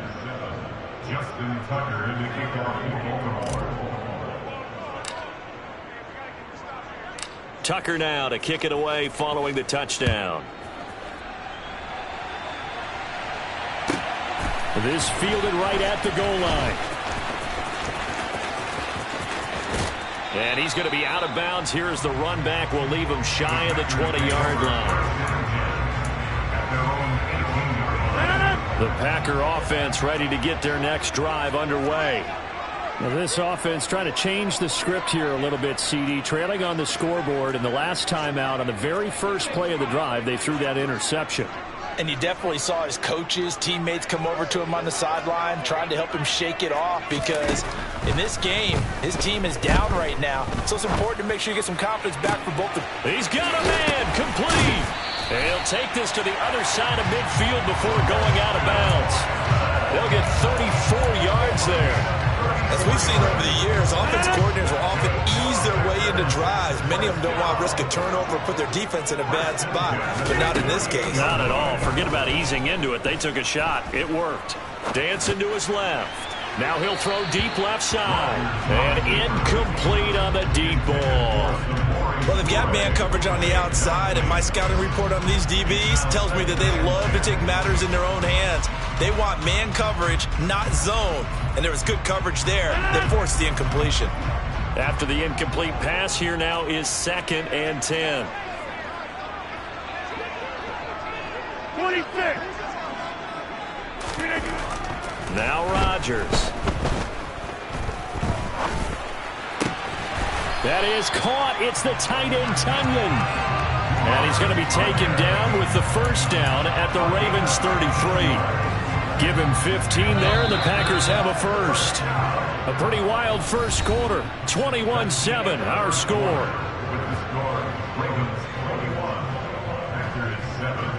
Justin Tucker in the kickoff for Baltimore. Tucker now to kick it away following the touchdown. This fielded right at the goal line. And he's going to be out of bounds here as the run back will leave him shy of the 20-yard line. The Packer offense ready to get their next drive underway. Now this offense trying to change the script here a little bit, CD. Trailing on the scoreboard, and the last time out on the very first play of the drive, they threw that interception. And you definitely saw his coaches, teammates come over to him on the sideline, trying to help him shake it off, because in this game, his team is down right now. So it's important to make sure you get some confidence back for both of them. He's got a man, complete. And he'll take this to the other side of midfield before going out of bounds. They'll get 34 yards there. As we've seen over the years, offensive coordinators will often ease their way into drives, Many of them don't want to risk a turnover or put their defense in a bad spot, but not in this case. Not at all. Forget about easing into it. They took a shot. It worked. Dancing to his left. Now he'll throw deep left side. And incomplete on the deep ball. Well, they've got man coverage on the outside, and my scouting report on these DBs tells me that they love to take matters in their own hands. They want man coverage, not zone. And there was good coverage there that forced the incompletion. After the incomplete pass, here now is 2nd and 10. 26. Now Rodgers. That is caught. It's the tight end, Tunyon. And he's going to be taken down with the first down at the Ravens 33. Give him 15 there, and the Packers have a first. A pretty wild first quarter. 21-7, our score. With the score, Ravens 21, Packers 7.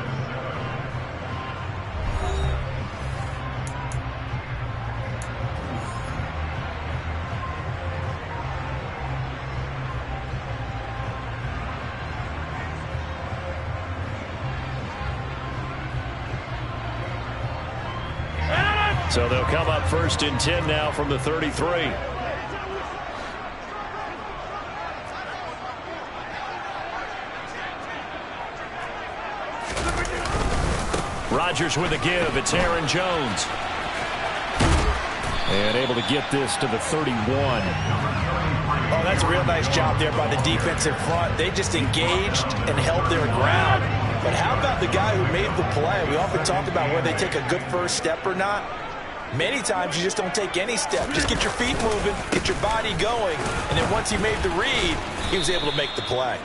So they'll come up 1st and 10 now from the 33. Rodgers with a give. It's Aaron Jones. And able to get this to the 31. Oh, that's a real nice job there by the defense in front. They just engaged and held their ground. But how about the guy who made the play? We often talk about whether they take a good first step or not. Many times you just don't take any step. Just get your feet moving, get your body going, and then once he made the read, he was able to make the play.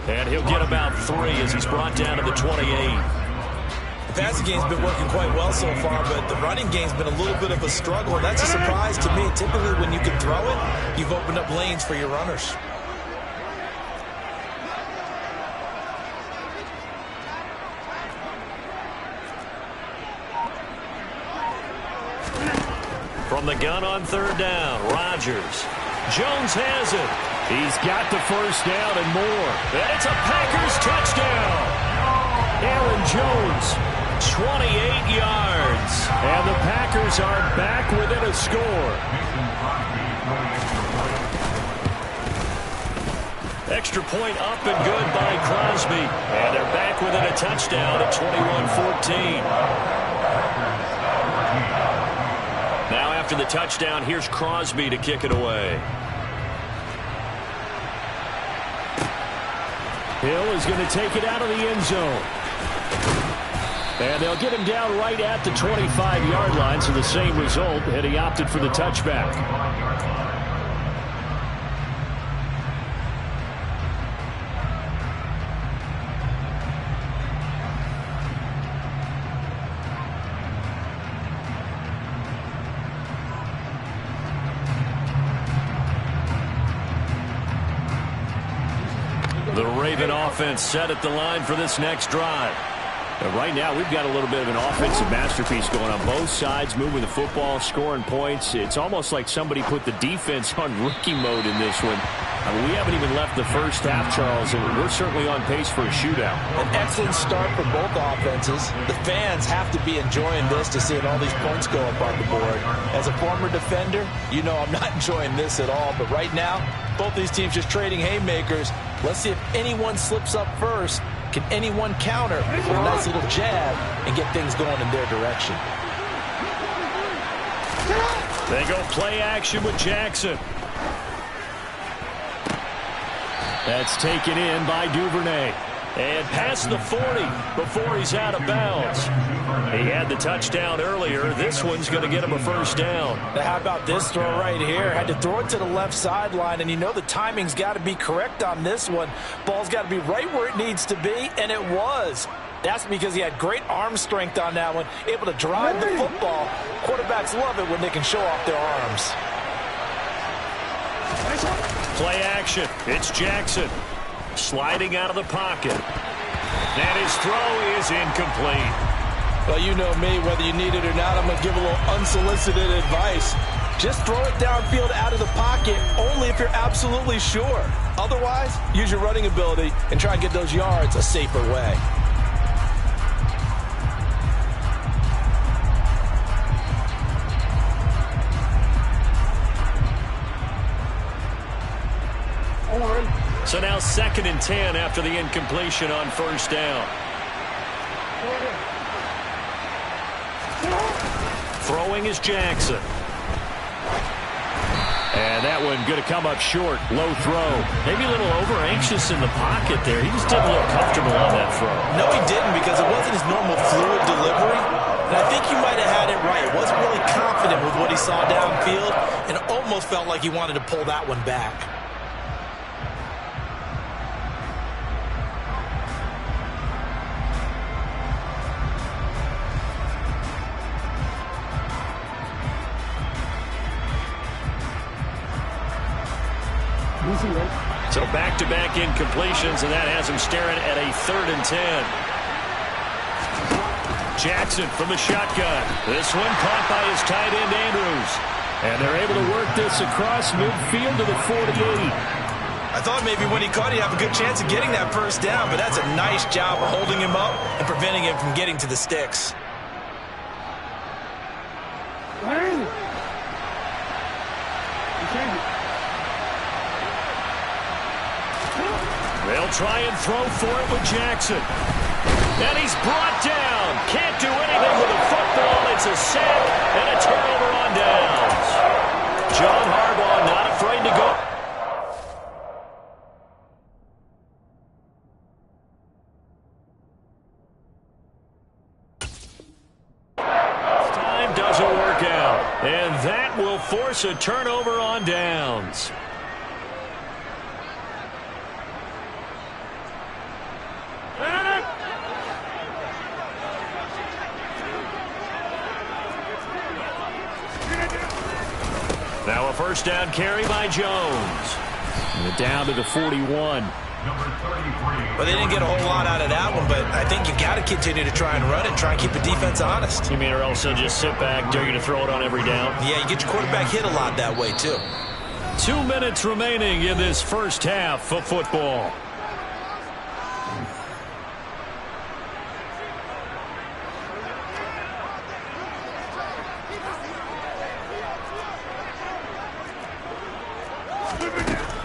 And he'll get about 3 as he's brought down to the 28. The passing game's been working quite well so far, but the running game's been a little bit of a struggle, and that's a surprise to me. Typically, when you can throw it, you've opened up lanes for your runners. From the gun on 3rd down, Rodgers. Jones has it. He's got the first down and more. And it's a Packers touchdown. Aaron Jones, 28 yards. And the Packers are back within a score. Extra point up and good by Crosby. And they're back within a touchdown at 21-14. Now after the touchdown, here's Crosby to kick it away. Hill is going to take it out of the end zone. And they'll get him down right at the 25-yard line, so the same result, and he opted for the touchback. The Raven offense set at the line for this next drive. But right now, we've got a little bit of an offensive masterpiece going on both sides, moving the football, scoring points. It's almost like somebody put the defense on rookie mode in this one. I mean, we haven't even left the first half, Charles, and we're certainly on pace for a shootout. An excellent start for both offenses. The fans have to be enjoying this to seeing all these points go up on the board. As a former defender, you know I'm not enjoying this at all. But right now, both these teams just trading haymakers. Let's see if anyone slips up first. Can anyone counter with a nice little jab and get things going in their direction? They go play action with Jackson. That's taken in by Duvernay. And past the 40 before he's out of bounds. He had the touchdown earlier. This one's going to get him a first down. Now, how about this throw right here? Had to throw it to the left sideline, and you know the timing's got to be correct on this one. Ball's got to be right where it needs to be, and it was. That's because he had great arm strength on that one, able to drive the football. Quarterbacks love it when they can show off their arms. Play action. It's Jackson. Sliding out of the pocket. And his throw is incomplete. Well, you know me, whether you need it or not, I'm going to give a little unsolicited advice. Just throw it downfield out of the pocket only if you're absolutely sure. Otherwise, use your running ability and try and get those yards a safer way. So now 2nd and 10 after the incompletion on first down. Throwing is Jackson. And that one going to come up short. Low throw. Maybe a little over-anxious in the pocket there. He just didn't look comfortable on that throw. No, he didn't, because it wasn't his normal fluid delivery. And I think you might have had it right. Wasn't really confident with what he saw downfield, and it almost felt like he wanted to pull that one back. So back-to-back incompletions, and that has him staring at a 3rd and 10. Jackson from the shotgun. This one caught by his tight end, Andrews. And they're able to work this across midfield to the 48. I thought maybe when he caught, he'd have a good chance of getting that first down, but that's a nice job of holding him up and preventing him from getting to the sticks. They'll try and throw for it with Jackson. And he's brought down. Can't do anything with the football. It's a sack and a turnover on downs. John Harbaugh not afraid to go. Time doesn't work out. And that will force a turnover on downs. Now a first down carry by Jones. And down to the 41. Well, they didn't get a whole lot out of that one, but I think you got to continue to try and run it, try and keep the defense honest. You mean, or else they'll just sit back, dare you to throw it on every down? Yeah, you get your quarterback hit a lot that way, too. 2 minutes remaining in this first half of football.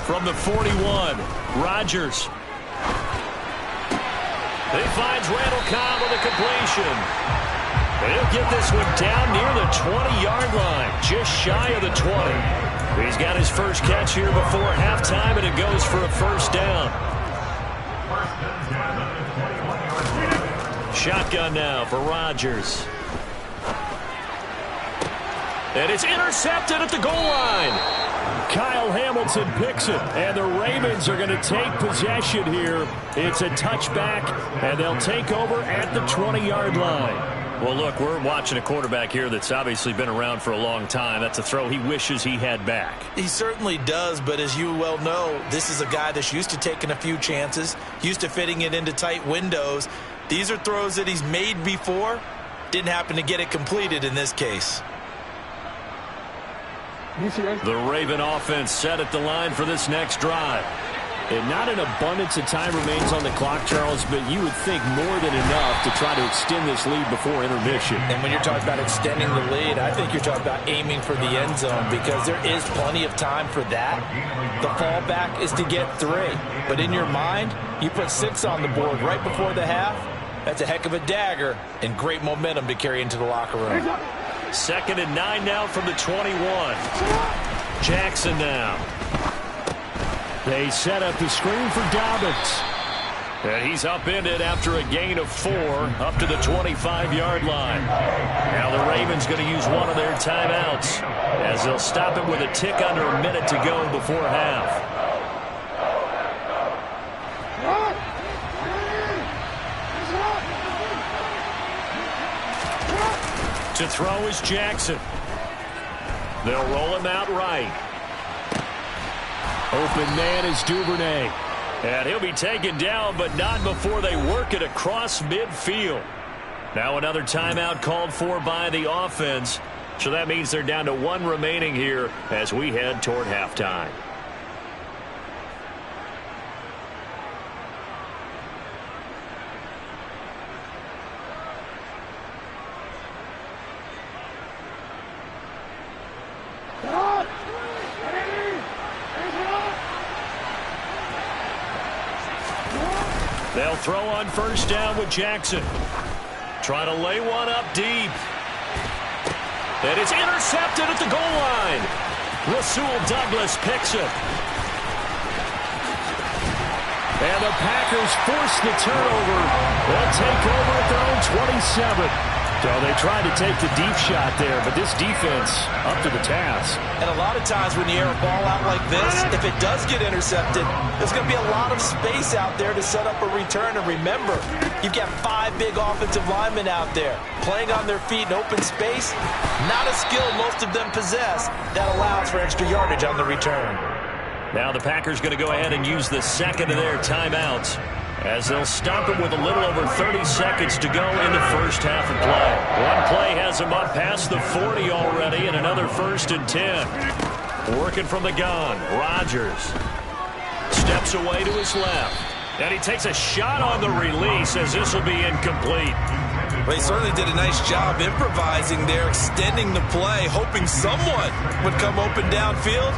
From the 41, Rodgers. He finds Randall Cobb with a completion. He'll get this one down near the 20-yard line, just shy of the 20. He's got his first catch here before halftime, and it goes for a first down. Shotgun now for Rodgers. And it's intercepted at the goal line. Kyle Hamilton picks it, and the Ravens are going to take possession here. It's a touchback, and they'll take over at the 20-yard line. Well, look, we're watching a quarterback here that's obviously been around for a long time. That's a throw he wishes he had back. He certainly does, but as you well know, this is a guy that's used to taking a few chances, used to fitting it into tight windows. These are throws that he's made before. Didn't happen to get it completed in this case. The Raven offense set at the line for this next drive. And not an abundance of time remains on the clock, Charles, but you would think more than enough to try to extend this lead before intermission. And when you're talking about extending the lead, I think you're talking about aiming for the end zone, because there is plenty of time for that. The fallback is to get 3. But in your mind, you put 6 on the board right before the half. That's a heck of a dagger and great momentum to carry into the locker room. 2nd and 9 now from the 21. Jackson now. They set up the screen for Dobbins. And he's upended after a gain of 4 up to the 25-yard line. Now the Ravens going to use one of their timeouts as they'll stop it with a tick under a minute to go before half. To throw is Jackson. They'll roll him out right. Open man is Duvernay. And he'll be taken down, but not before they work it across midfield. Now another timeout called for by the offense. So that means they're down to 1 remaining here as we head toward halftime. They'll throw on first down with Jackson. Try to lay one up deep. And it's intercepted at the goal line. Rasul Douglas picks it. And the Packers force the turnover. They'll take over at their own 27. So they tried to take the deep shot there, but this defense up to the task. And a lot of times when you air a ball out like this, if it does get intercepted, there's going to be a lot of space out there to set up a return. And remember, you've got 5 big offensive linemen out there playing on their feet in open space. Not a skill most of them possess that allows for extra yardage on the return. Now the Packers going to go ahead and use the second of their timeouts, as they'll stop it with a little over 30 seconds to go in the first half of play. One play has them up past the 40 already, and another 1st and 10. Working from the gun, Rodgers steps away to his left. And he takes a shot on the release, as this will be incomplete. Well, he certainly did a nice job improvising there, extending the play, hoping someone would come open downfield,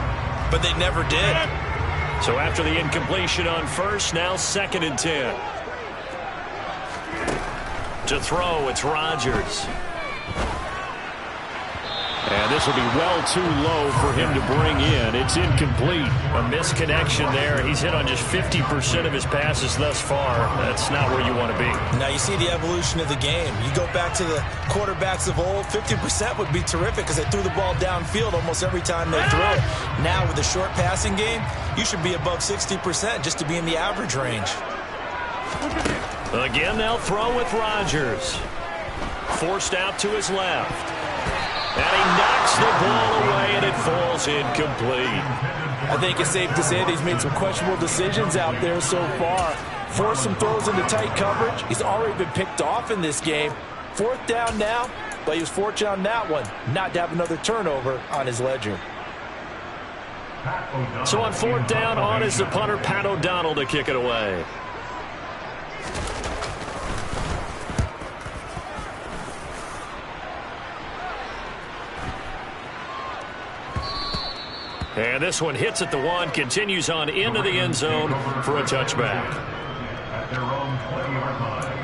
but they never did. So after the incompletion on first, now 2nd and 10. To throw, it's Rodgers. And this will be well too low for him to bring in. It's incomplete. A misconnection there. He's hit on just 50% of his passes thus far. That's not where you want to be. Now you see the evolution of the game. You go back to the quarterbacks of old, 50% would be terrific because they threw the ball downfield almost every time they threw it. Now with the short passing game, you should be above 60% just to be in the average range. Again, they'll throw with Rodgers. Forced out to his left. And he knocks the ball away, and it falls incomplete. I think it's safe to say that he's made some questionable decisions out there so far. Forced some throws into tight coverage. He's already been picked off in this game. 4th down now, but he was fortunate on that one not to have another turnover on his ledger. So on 4th down, on is the punter, Pat O'Donnell, to kick it away. And this one hits at the 1, continues on into the end zone for a touchback. At their own 20-yard line.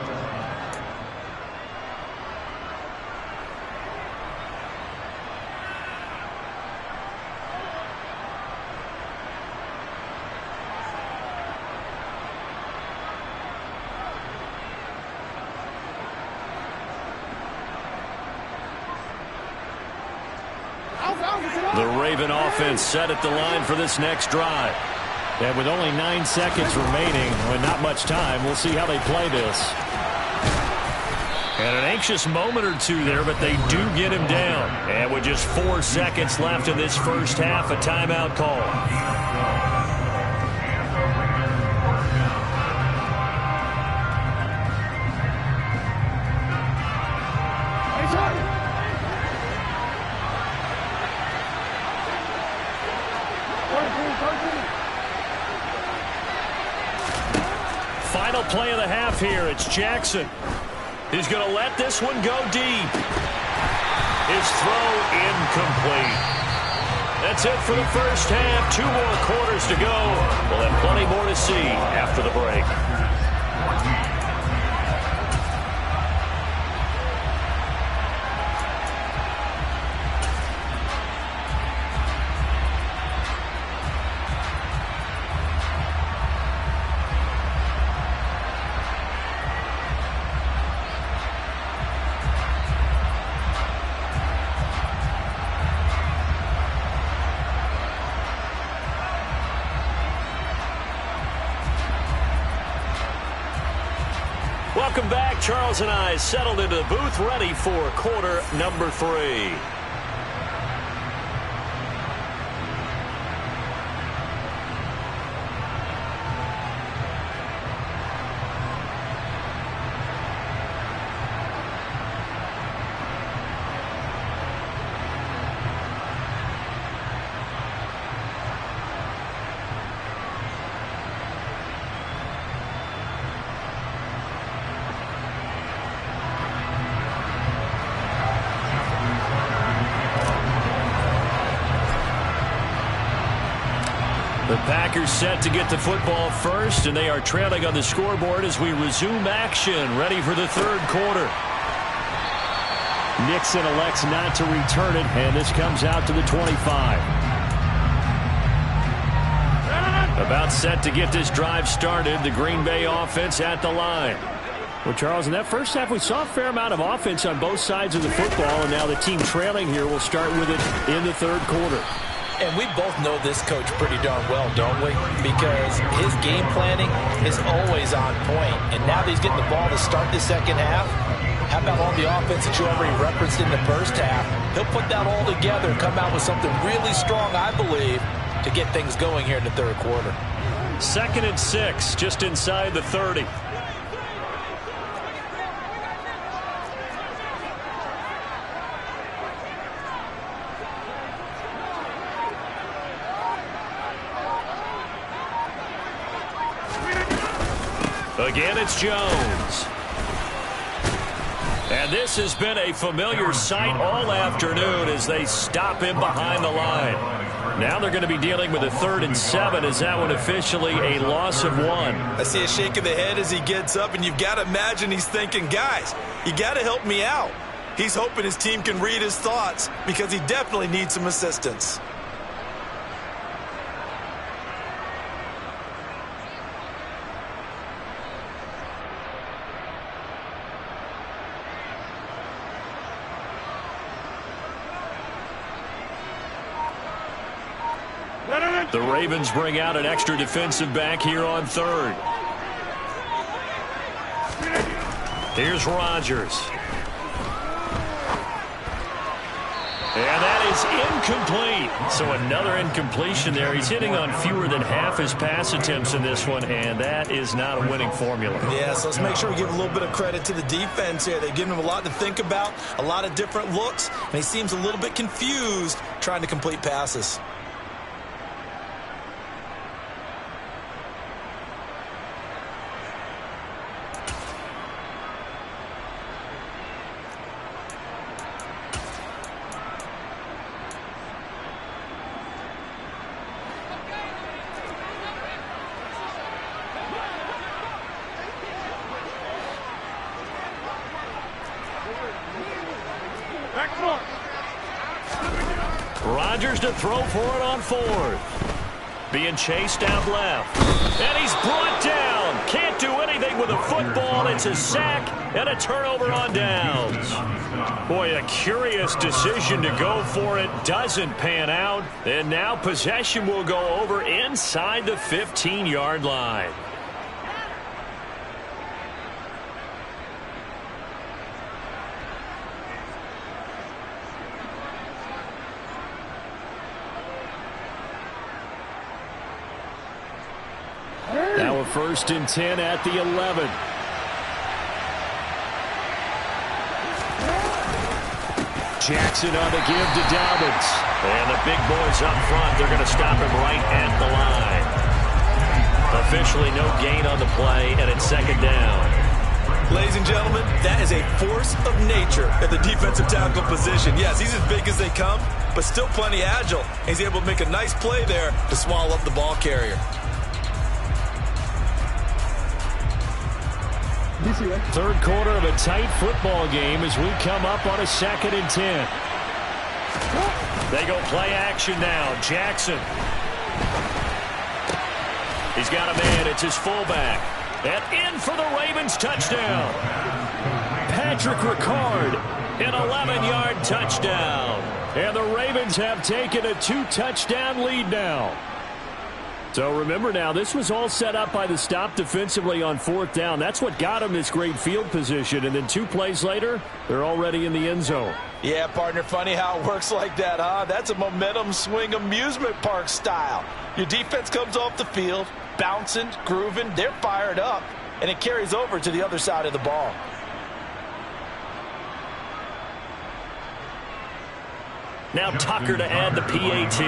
The Raven offense set at the line for this next drive. And with only 9 seconds remaining, and not much time, we'll see how they play this. And an anxious moment or two there, but they do get him down. And with just 4 seconds left in this first half, a timeout call. Final play of the half here. It's Jackson. He's going to let this one go deep. His throw incomplete. That's it for the first half. 2 more quarters to go. We'll have plenty more to see after the break. Welcome back. Charles and I settled into the booth, ready for quarter number 3. The Packers set to get the football first, and they are trailing on the scoreboard as we resume action, ready for the third quarter. Nixon elects not to return it, and this comes out to the 25. About set to get this drive started, the Green Bay offense at the line. Well, Charles, in that first half, we saw a fair amount of offense on both sides of the football, and now the team trailing here will start with it in the third quarter. And we both know this coach pretty darn well, don't we? Because his game planning is always on point. And now that he's getting the ball to start the second half, how about all the offense that you already referenced in the first half? He'll put that all together and come out with something really strong, I believe, to get things going here in the third quarter. 2nd and 6, just inside the 30. Again, it's Jones. And this has been a familiar sight all afternoon as they stop him behind the line. Now they're going to be dealing with a 3rd and 7. Is that one officially a loss of 1? I see a shake of the head as he gets up, and you've got to imagine he's thinking, guys, you got to help me out. He's hoping his team can read his thoughts because he definitely needs some assistance. The Ravens bring out an extra defensive back here on 3rd. Here's Rodgers. And that is incomplete. So another incompletion there. He's hitting on fewer than half his pass attempts in this one, and that is not a winning formula. Yeah, so let's make sure we give a little bit of credit to the defense here. They've given him a lot to think about, a lot of different looks, and he seems a little bit confused trying to complete passes. Rodgers to throw for it on 4th. Being chased out left. And he's brought down. Can't do anything with a football. It's a sack and a turnover on downs. Boy, a curious decision to go for it. Doesn't pan out. And now possession will go over inside the 15-yard line. Now a 1st and 10 at the 11. Jackson on the give to Dobbins. And the big boys up front, they're going to stop him right at the line. Officially no gain on the play, and it's 2nd down. Ladies and gentlemen, that is a force of nature at the defensive tackle position. Yes, he's as big as they come, but still plenty agile. He's able to make a nice play there to swallow up the ball carrier. 3rd quarter of a tight football game as we come up on a 2nd and 10. They go play action now. Jackson. He's got a man. It's his fullback. And in for the Ravens touchdown. Patrick Ricard, an 11-yard touchdown. And the Ravens have taken a 2-touchdown lead now. So remember now, this was all set up by the stop defensively on 4th down. That's what got them this great field position. And then 2 plays later, they're already in the end zone. Yeah, partner, funny how it works like that, huh? That's a momentum swing amusement park style. Your defense comes off the field, bouncing, grooving, they're fired up, and it carries over to the other side of the ball. Now Tucker to add the PAT.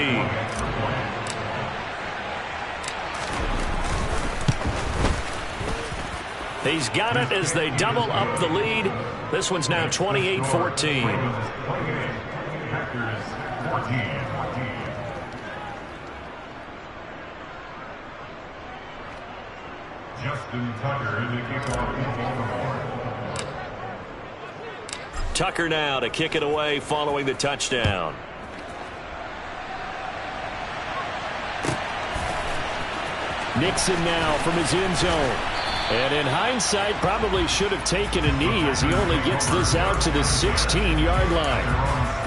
He's got it as they double up the lead. This one's now 28-14. Justin Tucker in the kickoff in Baltimore. Tucker now to kick it away following the touchdown. Nixon now from his end zone. And in hindsight, probably should have taken a knee as he only gets this out to the 16-yard line.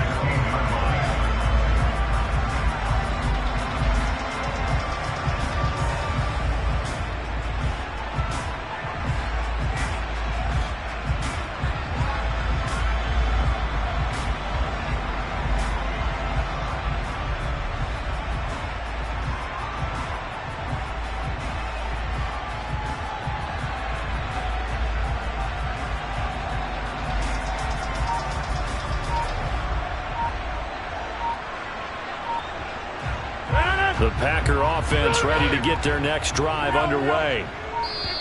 The Packer offense ready to get their next drive underway.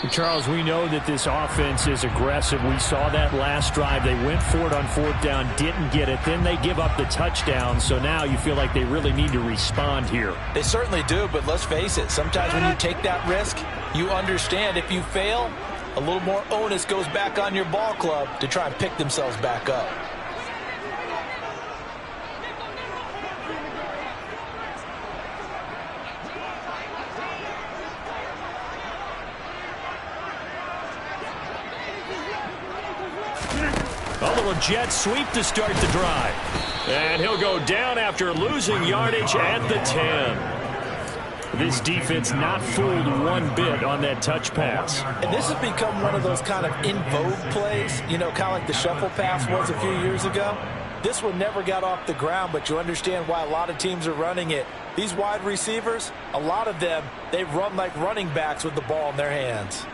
Charles, we know that this offense is aggressive. We saw that last drive. They went for it on fourth down, didn't get it. Then they give up the touchdown. So now you feel like they really need to respond here. They certainly do, but let's face it. Sometimes when you take that risk, you understand if you fail, a little more onus goes back on your ball club to try and pick themselves back up. A little jet sweep to start the drive. And he'll go down after losing yardage at the 10. This defense not fooled one bit on that touch pass. And this has become one of those kind of in vogue plays, you know, kind of like the shuffle pass was a few years ago. This one never got off the ground, but you understand why a lot of teams are running it. These wide receivers, a lot of them, they run like running backs with the ball in their hands.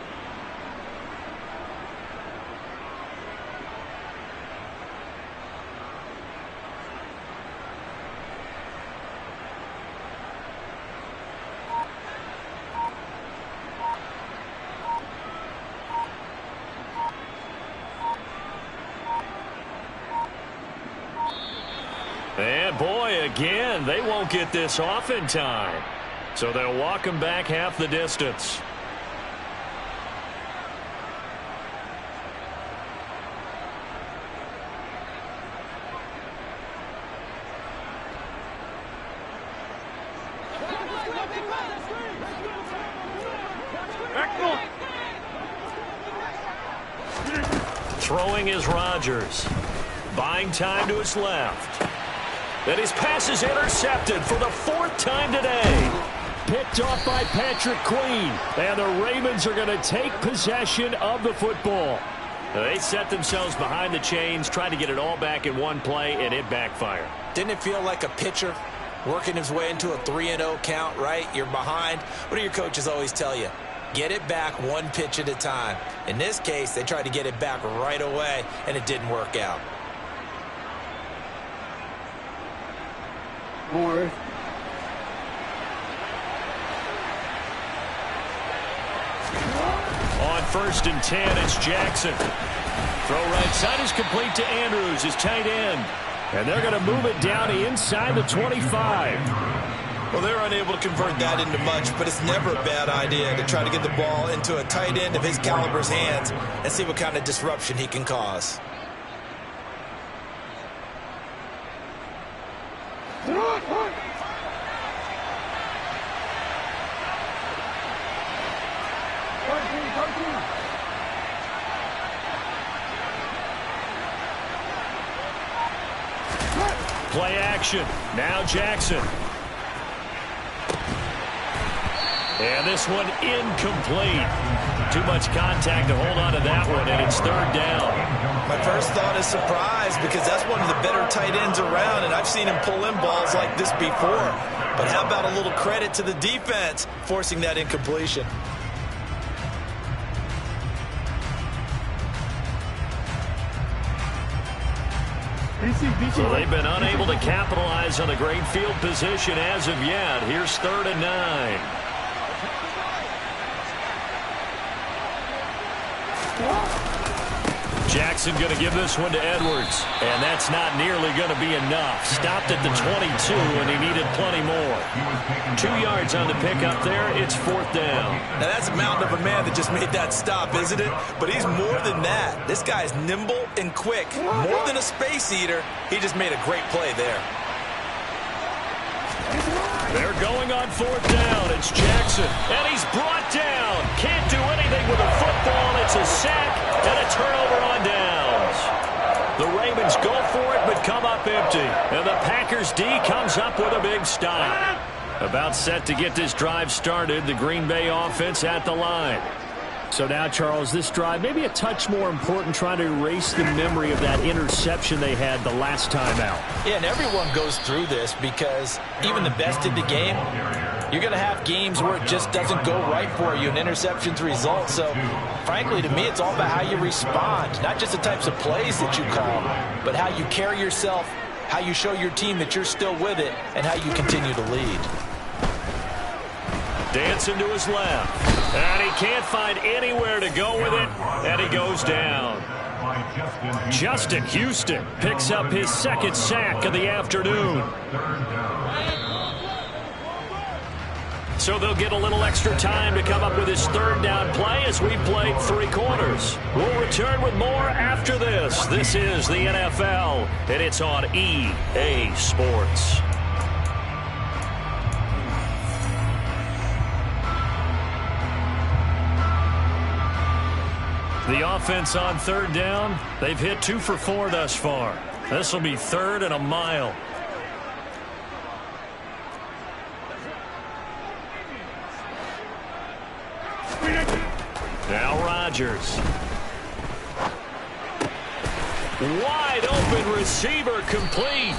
And boy, again, they won't get this off in time. So they'll walk him back half the distance. Throwing is Rodgers. Buying time to his left. And his pass is intercepted for the fourth time today. Picked off by Patrick Queen. And the Ravens are going to take possession of the football. They set themselves behind the chains, trying to get it all back in one play, and it backfired. Didn't it feel like a pitcher working his way into a 3-0 count, right? You're behind. What do your coaches always tell you? Get it back one pitch at a time. In this case, they tried to get it back right away, and it didn't work out. More. On 1st and 10, it's Jackson. Throw right side is complete to Andrews, his tight end. And they're going to move it down inside the 25. Well, they're unable to convert that into much, but it's never a bad idea to try to get the ball into a tight end of his caliber's hands and see what kind of disruption he can cause. Play action. Now Jackson. And this one incomplete. Too much contact to hold on to that one, and it's 3rd down. My first thought is surprise because that's one of the better tight ends around, and I've seen him pull in balls like this before. But how about a little credit to the defense forcing that incompletion? So they've been unable to capitalize on the great field position as of yet. Here's 3rd and 9. Jackson going to give this one to Edwards. And that's not nearly going to be enough. Stopped at the 22, and he needed plenty more. 2 yards on the pickup there. It's 4th down. Now, that's a mountain of a man that just made that stop, isn't it? But he's more than that. This guy's nimble and quick. More than a space eater. He just made a great play there. They're going on 4th down. It's Jackson, and he's brought down. Can't do anything with a football. It's a sack and a turnover on downs. The Ravens go for it, but come up empty. And the Packers D comes up with a big stop. About set to get this drive started. The Green Bay offense at the line. So now, Charles, this drive maybe a touch more important, trying to erase the memory of that interception they had the last time out. Yeah, and everyone goes through this because even the best in the game, you're going to have games where it just doesn't go right for you, and interceptions result. So, frankly, to me, it's all about how you respond, not just the types of plays that you call, but how you carry yourself, how you show your team that you're still with it, and how you continue to lead. Dancing to his left. And he can't find anywhere to go with it. And he goes down. Justin Houston picks up his 2nd sack of the afternoon. So they'll get a little extra time to come up with his 3rd down play as we played 3 quarters. We'll return with more after this. This is the NFL, and it's on EA Sports. The offense on 3rd down, they've hit 2 for 4 thus far. This will be 3rd and a mile. Now Rodgers. Wide open receiver complete.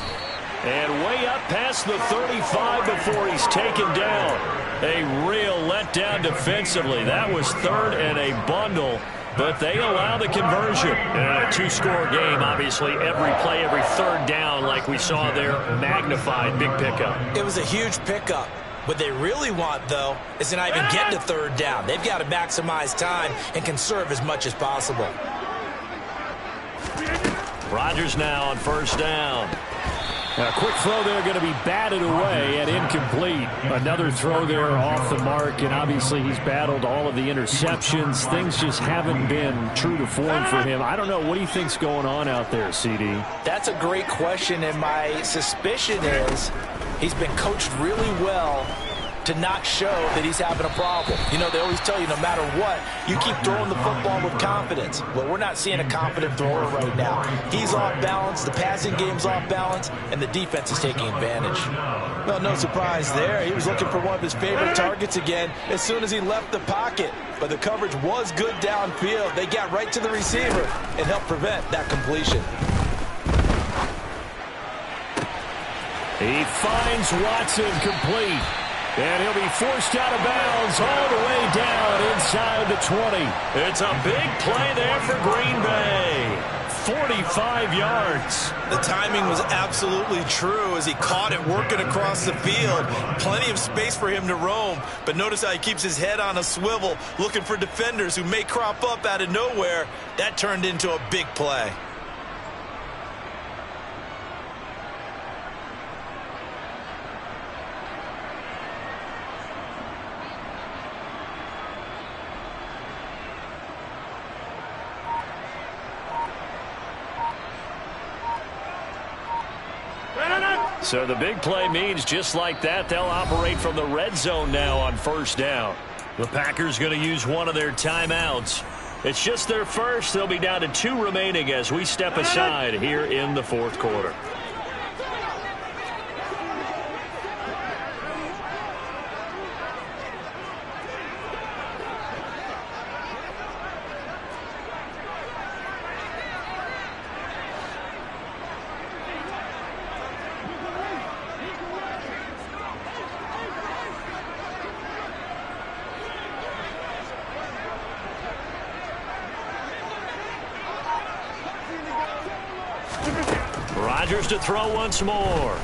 And way up past the 35 before he's taken down. A real letdown defensively. That was 3rd and a bundle. But they allow the conversion. In a 2-score game, obviously, every play, every 3rd down, like we saw there, magnified, big pickup. It was a huge pickup. What they really want, though, is to not even get to 3rd down. They've got to maximize time and conserve as much as possible. Rodgers now on 1st down. A quick throw there going to be batted away and incomplete. Another throw there off the mark, and obviously he's battled all of the interceptions. Things just haven't been true to form for him. I don't know. What do you think's going on out there, CD? That's a great question, and my suspicion is he's been coached really well to not show that he's having a problem. You know, they always tell you no matter what, you keep throwing the football with confidence. Well, we're not seeing a confident thrower right now. He's off balance, the passing game's off balance, and the defense is taking advantage. Well, no surprise there. He was looking for one of his favorite targets again as soon as he left the pocket. But the coverage was good downfield. They got right to the receiver and helped prevent that completion. He finds Watson complete. And he'll be forced out of bounds all the way down inside the 20. It's a big play there for Green Bay. 45 yards. The timing was absolutely true as he caught it working across the field. Plenty of space for him to roam. But notice how he keeps his head on a swivel, looking for defenders who may crop up out of nowhere. That turned into a big play. So the big play means just like that, they'll operate from the red zone now on 1st down. The Packers going to use one of their timeouts. It's just their first. They'll be down to 2 remaining as we step aside here in the 4th quarter. Rodgers to throw once more.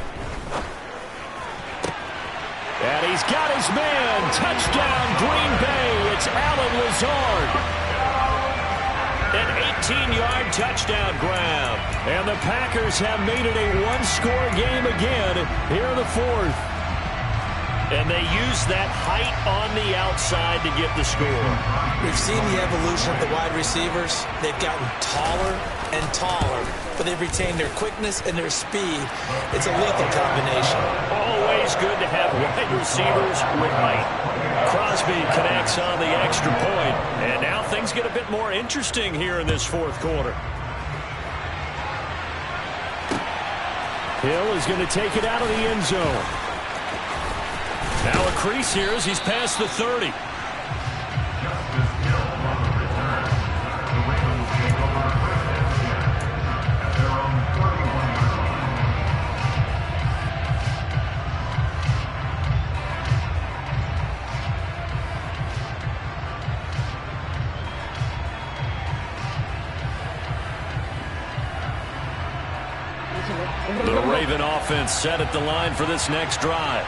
And he's got his man. Touchdown, Green Bay. It's Allen Lazard. An 18-yard touchdown grab. And the Packers have made it a one-score game again here in the fourth. And they use that height on the outside to get the score. We've seen the evolution of the wide receivers. They've gotten taller and taller, but they've retained their quickness and their speed. It's a lethal combination. Always good to have wide receivers with height. Crosby connects on the extra point, and now things get a bit more interesting here in this fourth quarter. Hill is going to take it out of the end zone. Now a crease here as he's past the 30. The Raven offense set at the line for this next drive.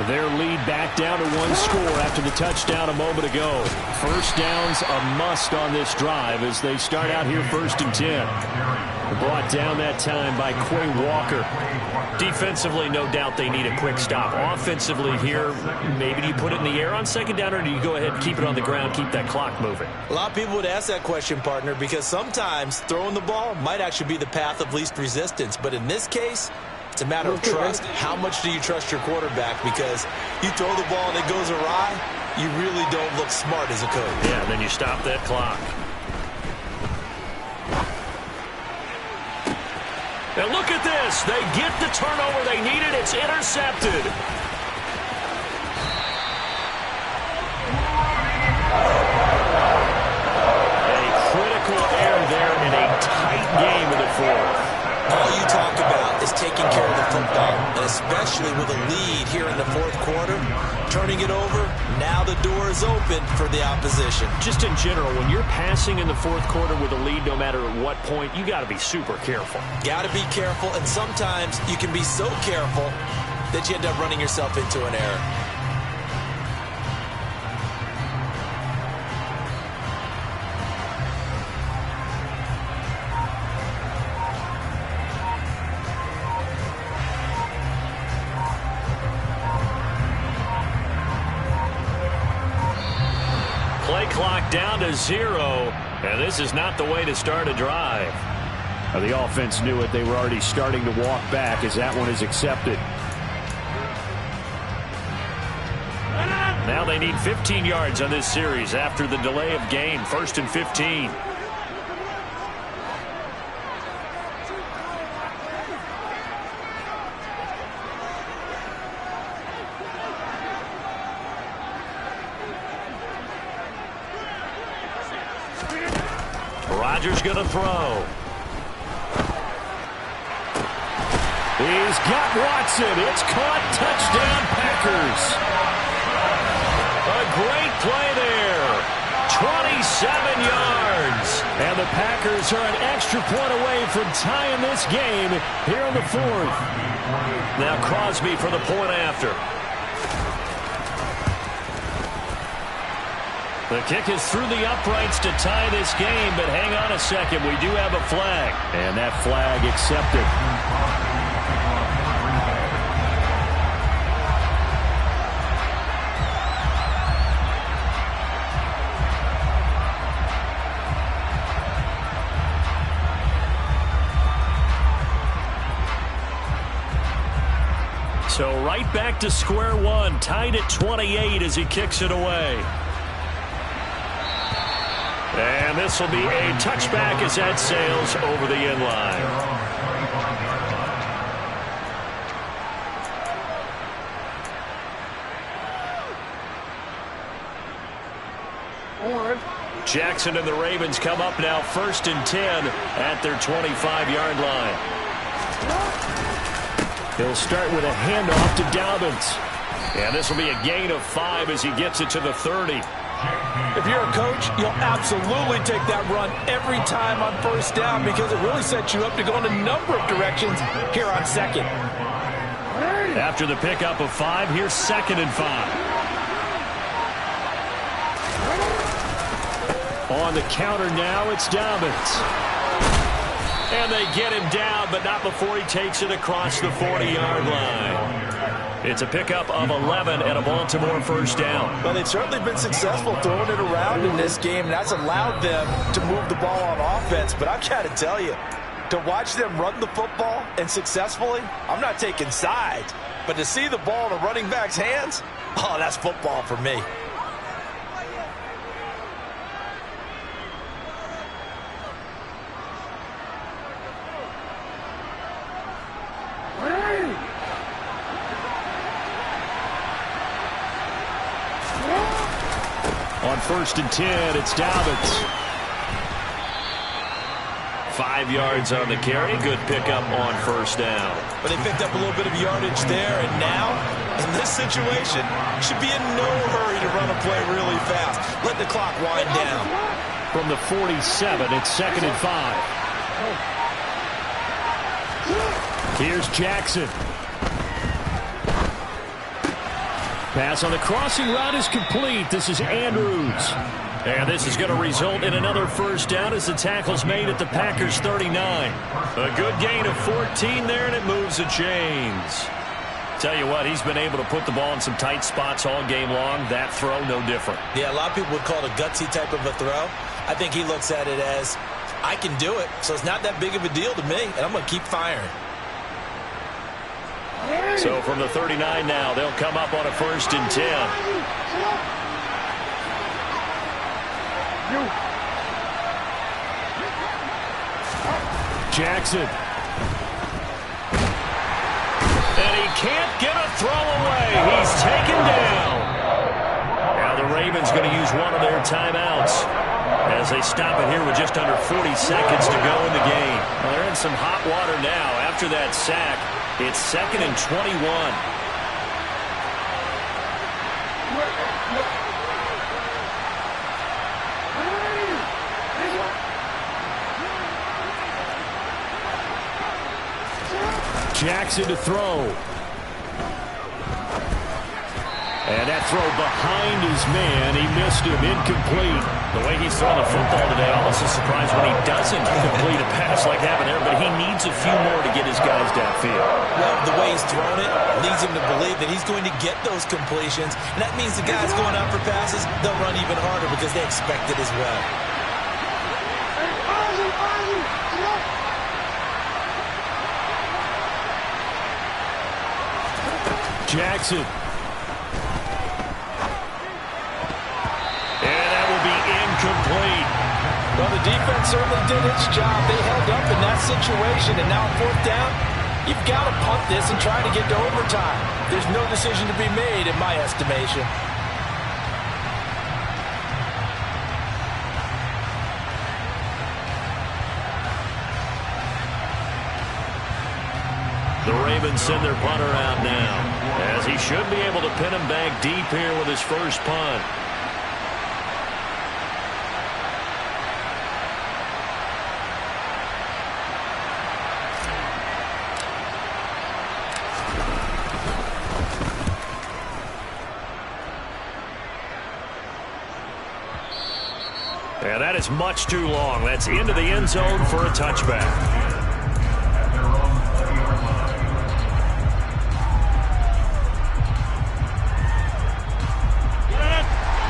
Their lead back down to one score after the touchdown a moment ago. First down's a must on this drive as they start out here 1st and 10. Brought down that time by Quay Walker. Defensively, no doubt they need a quick stop. Offensively here, maybe do you put it in the air on 2nd down, or do you go ahead and keep it on the ground, keep that clock moving? A lot of people would ask that question, partner, because sometimes throwing the ball might actually be the path of least resistance. But in this case, it's a matter of trust. How much do you trust your quarterback? Because you throw the ball and it goes awry, you really don't look smart as a coach. Yeah, then you stop that clock. And look at this. They get the turnover they needed. It's intercepted. A critical error there in a tight game in the fourth. All you talk about is taking care of the football, and especially with a lead here in the fourth quarter, turning it over, now the door is open for the opposition. Just in general, when you're passing in the fourth quarter with a lead, no matter at what point, you got to be super careful. Got to be careful, and sometimes you can be so careful that you end up running yourself into an error. Clock down to 0, and this is not the way to start a drive. The offense knew it. They were already starting to walk back as that one is accepted. Now they need 15 yards on this series after the delay of game. 1st and 15. Rodgers going to throw. He's got Watson. It's caught. Touchdown, Packers. A great play there. 27 yards. And the Packers are an extra point away from tying this game here in the fourth. Now Crosby for the point after. The kick is through the uprights to tie this game, but hang on a second. We do have a flag. And that flag accepted. So right back to square one, tied at 28 as he kicks it away. And this will be a touchback as that sails over the end line. Jackson and the Ravens come up now 1st and 10 at their 25-yard line. He'll start with a handoff to Dobbins. And this will be a gain of 5 as he gets it to the 30. If you're a coach, you'll absolutely take that run every time on 1st down because it really sets you up to go in a number of directions here on 2nd. After the pickup of 5, here's 2nd and 5. On the counter now, it's Dobbins. And they get him down, but not before he takes it across the 40-yard line. It's a pickup of 11 and a Baltimore first down. Well, they've certainly been successful throwing it around in this game, and that's allowed them to move the ball on offense. But I've got to tell you, to watch them run the football and successfully, I'm not taking sides. But to see the ball in a running back's hands, oh, that's football for me. On 1st and 10, it's Dobbins. 5 yards on the carry. Good pickup on first down. But they picked up a little bit of yardage there, and now, in this situation, should be in no hurry to run a play really fast. Let the clock wind down. From the 47, it's 2nd and 5. Here's Jackson. Pass on the crossing route is complete. This is Andrews. And this is going to result in another first down as the tackle's made at the Packers' 39. A good gain of 14 there, and it moves the chains. Tell you what, he's been able to put the ball in some tight spots all game long. That throw, no different. Yeah, a lot of people would call it a gutsy type of a throw. I think he looks at it as, I can do it, so it's not that big of a deal to me, and I'm going to keep firing. So from the 39 now, they'll come up on a 1st and 10. Jackson. And he can't get a throw away. He's taken down. Now the Ravens going to use one of their timeouts as they stop it here with just under 40 seconds to go in the game. Well, they're in some hot water now after that sack. It's 2nd and 21. Jackson to throw. And that throw behind his man. He missed him. Incomplete. The way he's throwing the football today, almost a surprise when he doesn't complete a pass like that there, but he needs a few more to get his guys downfield. Well, the way he's thrown it leads him to believe that he's going to get those completions, and that means the guys going out for passes, they'll run even harder because they expect it as well. Jackson. And that will be incomplete. Well, the defense certainly did its job. They held up in that situation, and now 4th down, you've got to punt this and try to get to overtime. There's no decision to be made in my estimation. The Ravens send their punter out now, as he should be able to pin him back deep here with his first punt. And that is much too long. That's into the end zone for a touchback.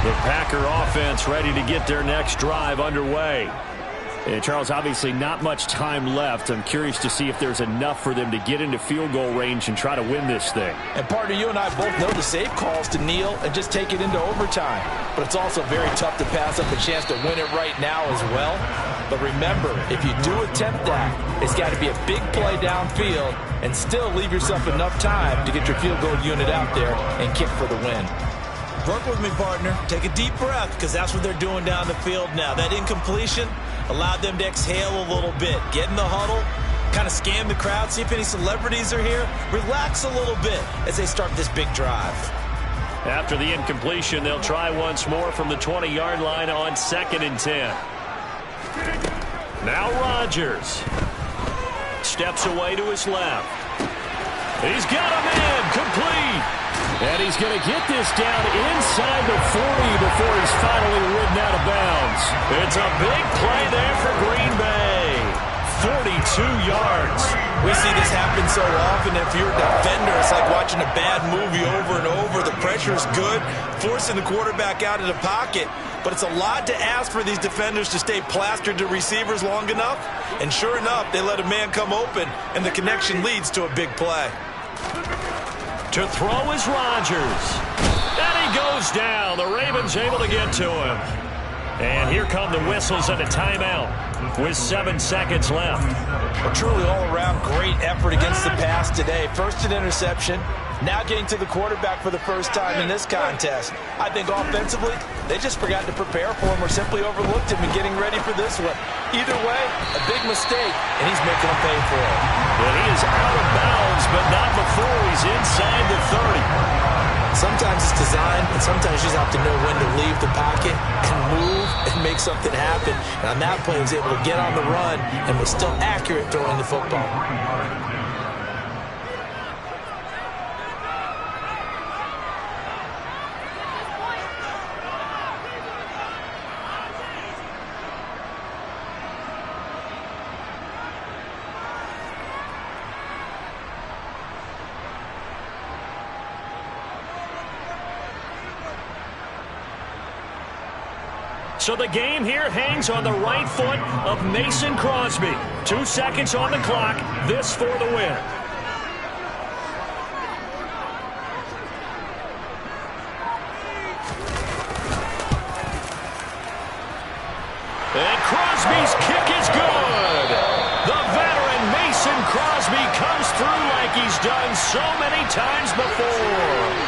The Packer offense ready to get their next drive underway. And Charles, obviously not much time left. I'm curious to see if there's enough for them to get into field goal range and try to win this thing. And partner, you and I both know the safe calls to kneel and just take it into overtime. But it's also very tough to pass up a chance to win it right now as well. But remember, if you do attempt that, it's got to be a big play downfield and still leave yourself enough time to get your field goal unit out there and kick for the win. Work with me, partner. Take a deep breath, because that's what they're doing down the field now. That incompletion allowed them to exhale a little bit. Get in the huddle, kind of scan the crowd, see if any celebrities are here. Relax a little bit as they start this big drive. After the incompletion, they'll try once more from the 20-yard line on 2nd and 10. Now Rodgers steps away to his left. He's got a man, complete. And he's going to get this down inside the 40 before he's finally ridden out of bounds. yards. It's a big play there for Green Bay. 42 yards. We see this happen so often. If you're a defender, it's like watching a bad movie over and over. The pressure is good, forcing the quarterback out of the pocket. But it's a lot to ask for these defenders to stay plastered to receivers long enough. And sure enough, they let a man come open, and the connection leads to a big play. To throw is Rodgers. And he goes down. The Ravens able to get to him. And here come the whistles and a timeout with 7 seconds left. A truly all-around great effort against the pass today. First an interception, now getting to the quarterback for the first time in this contest. I think offensively, they just forgot to prepare for him or simply overlooked him in getting ready for this one. Either way, a big mistake, and he's making them pay for it. Well, he is out of bounds, but not before he's inside the 30. Sometimes it's design, and sometimes you just have to know when to leave the pocket and move and make something happen. And on that play, he was able to get on the run and was still accurate throwing the football. So the game here hangs on the right foot of Mason Crosby. 2 seconds on the clock. This for the win. And Crosby's kick is good. The veteran Mason Crosby comes through like he's done so many times before.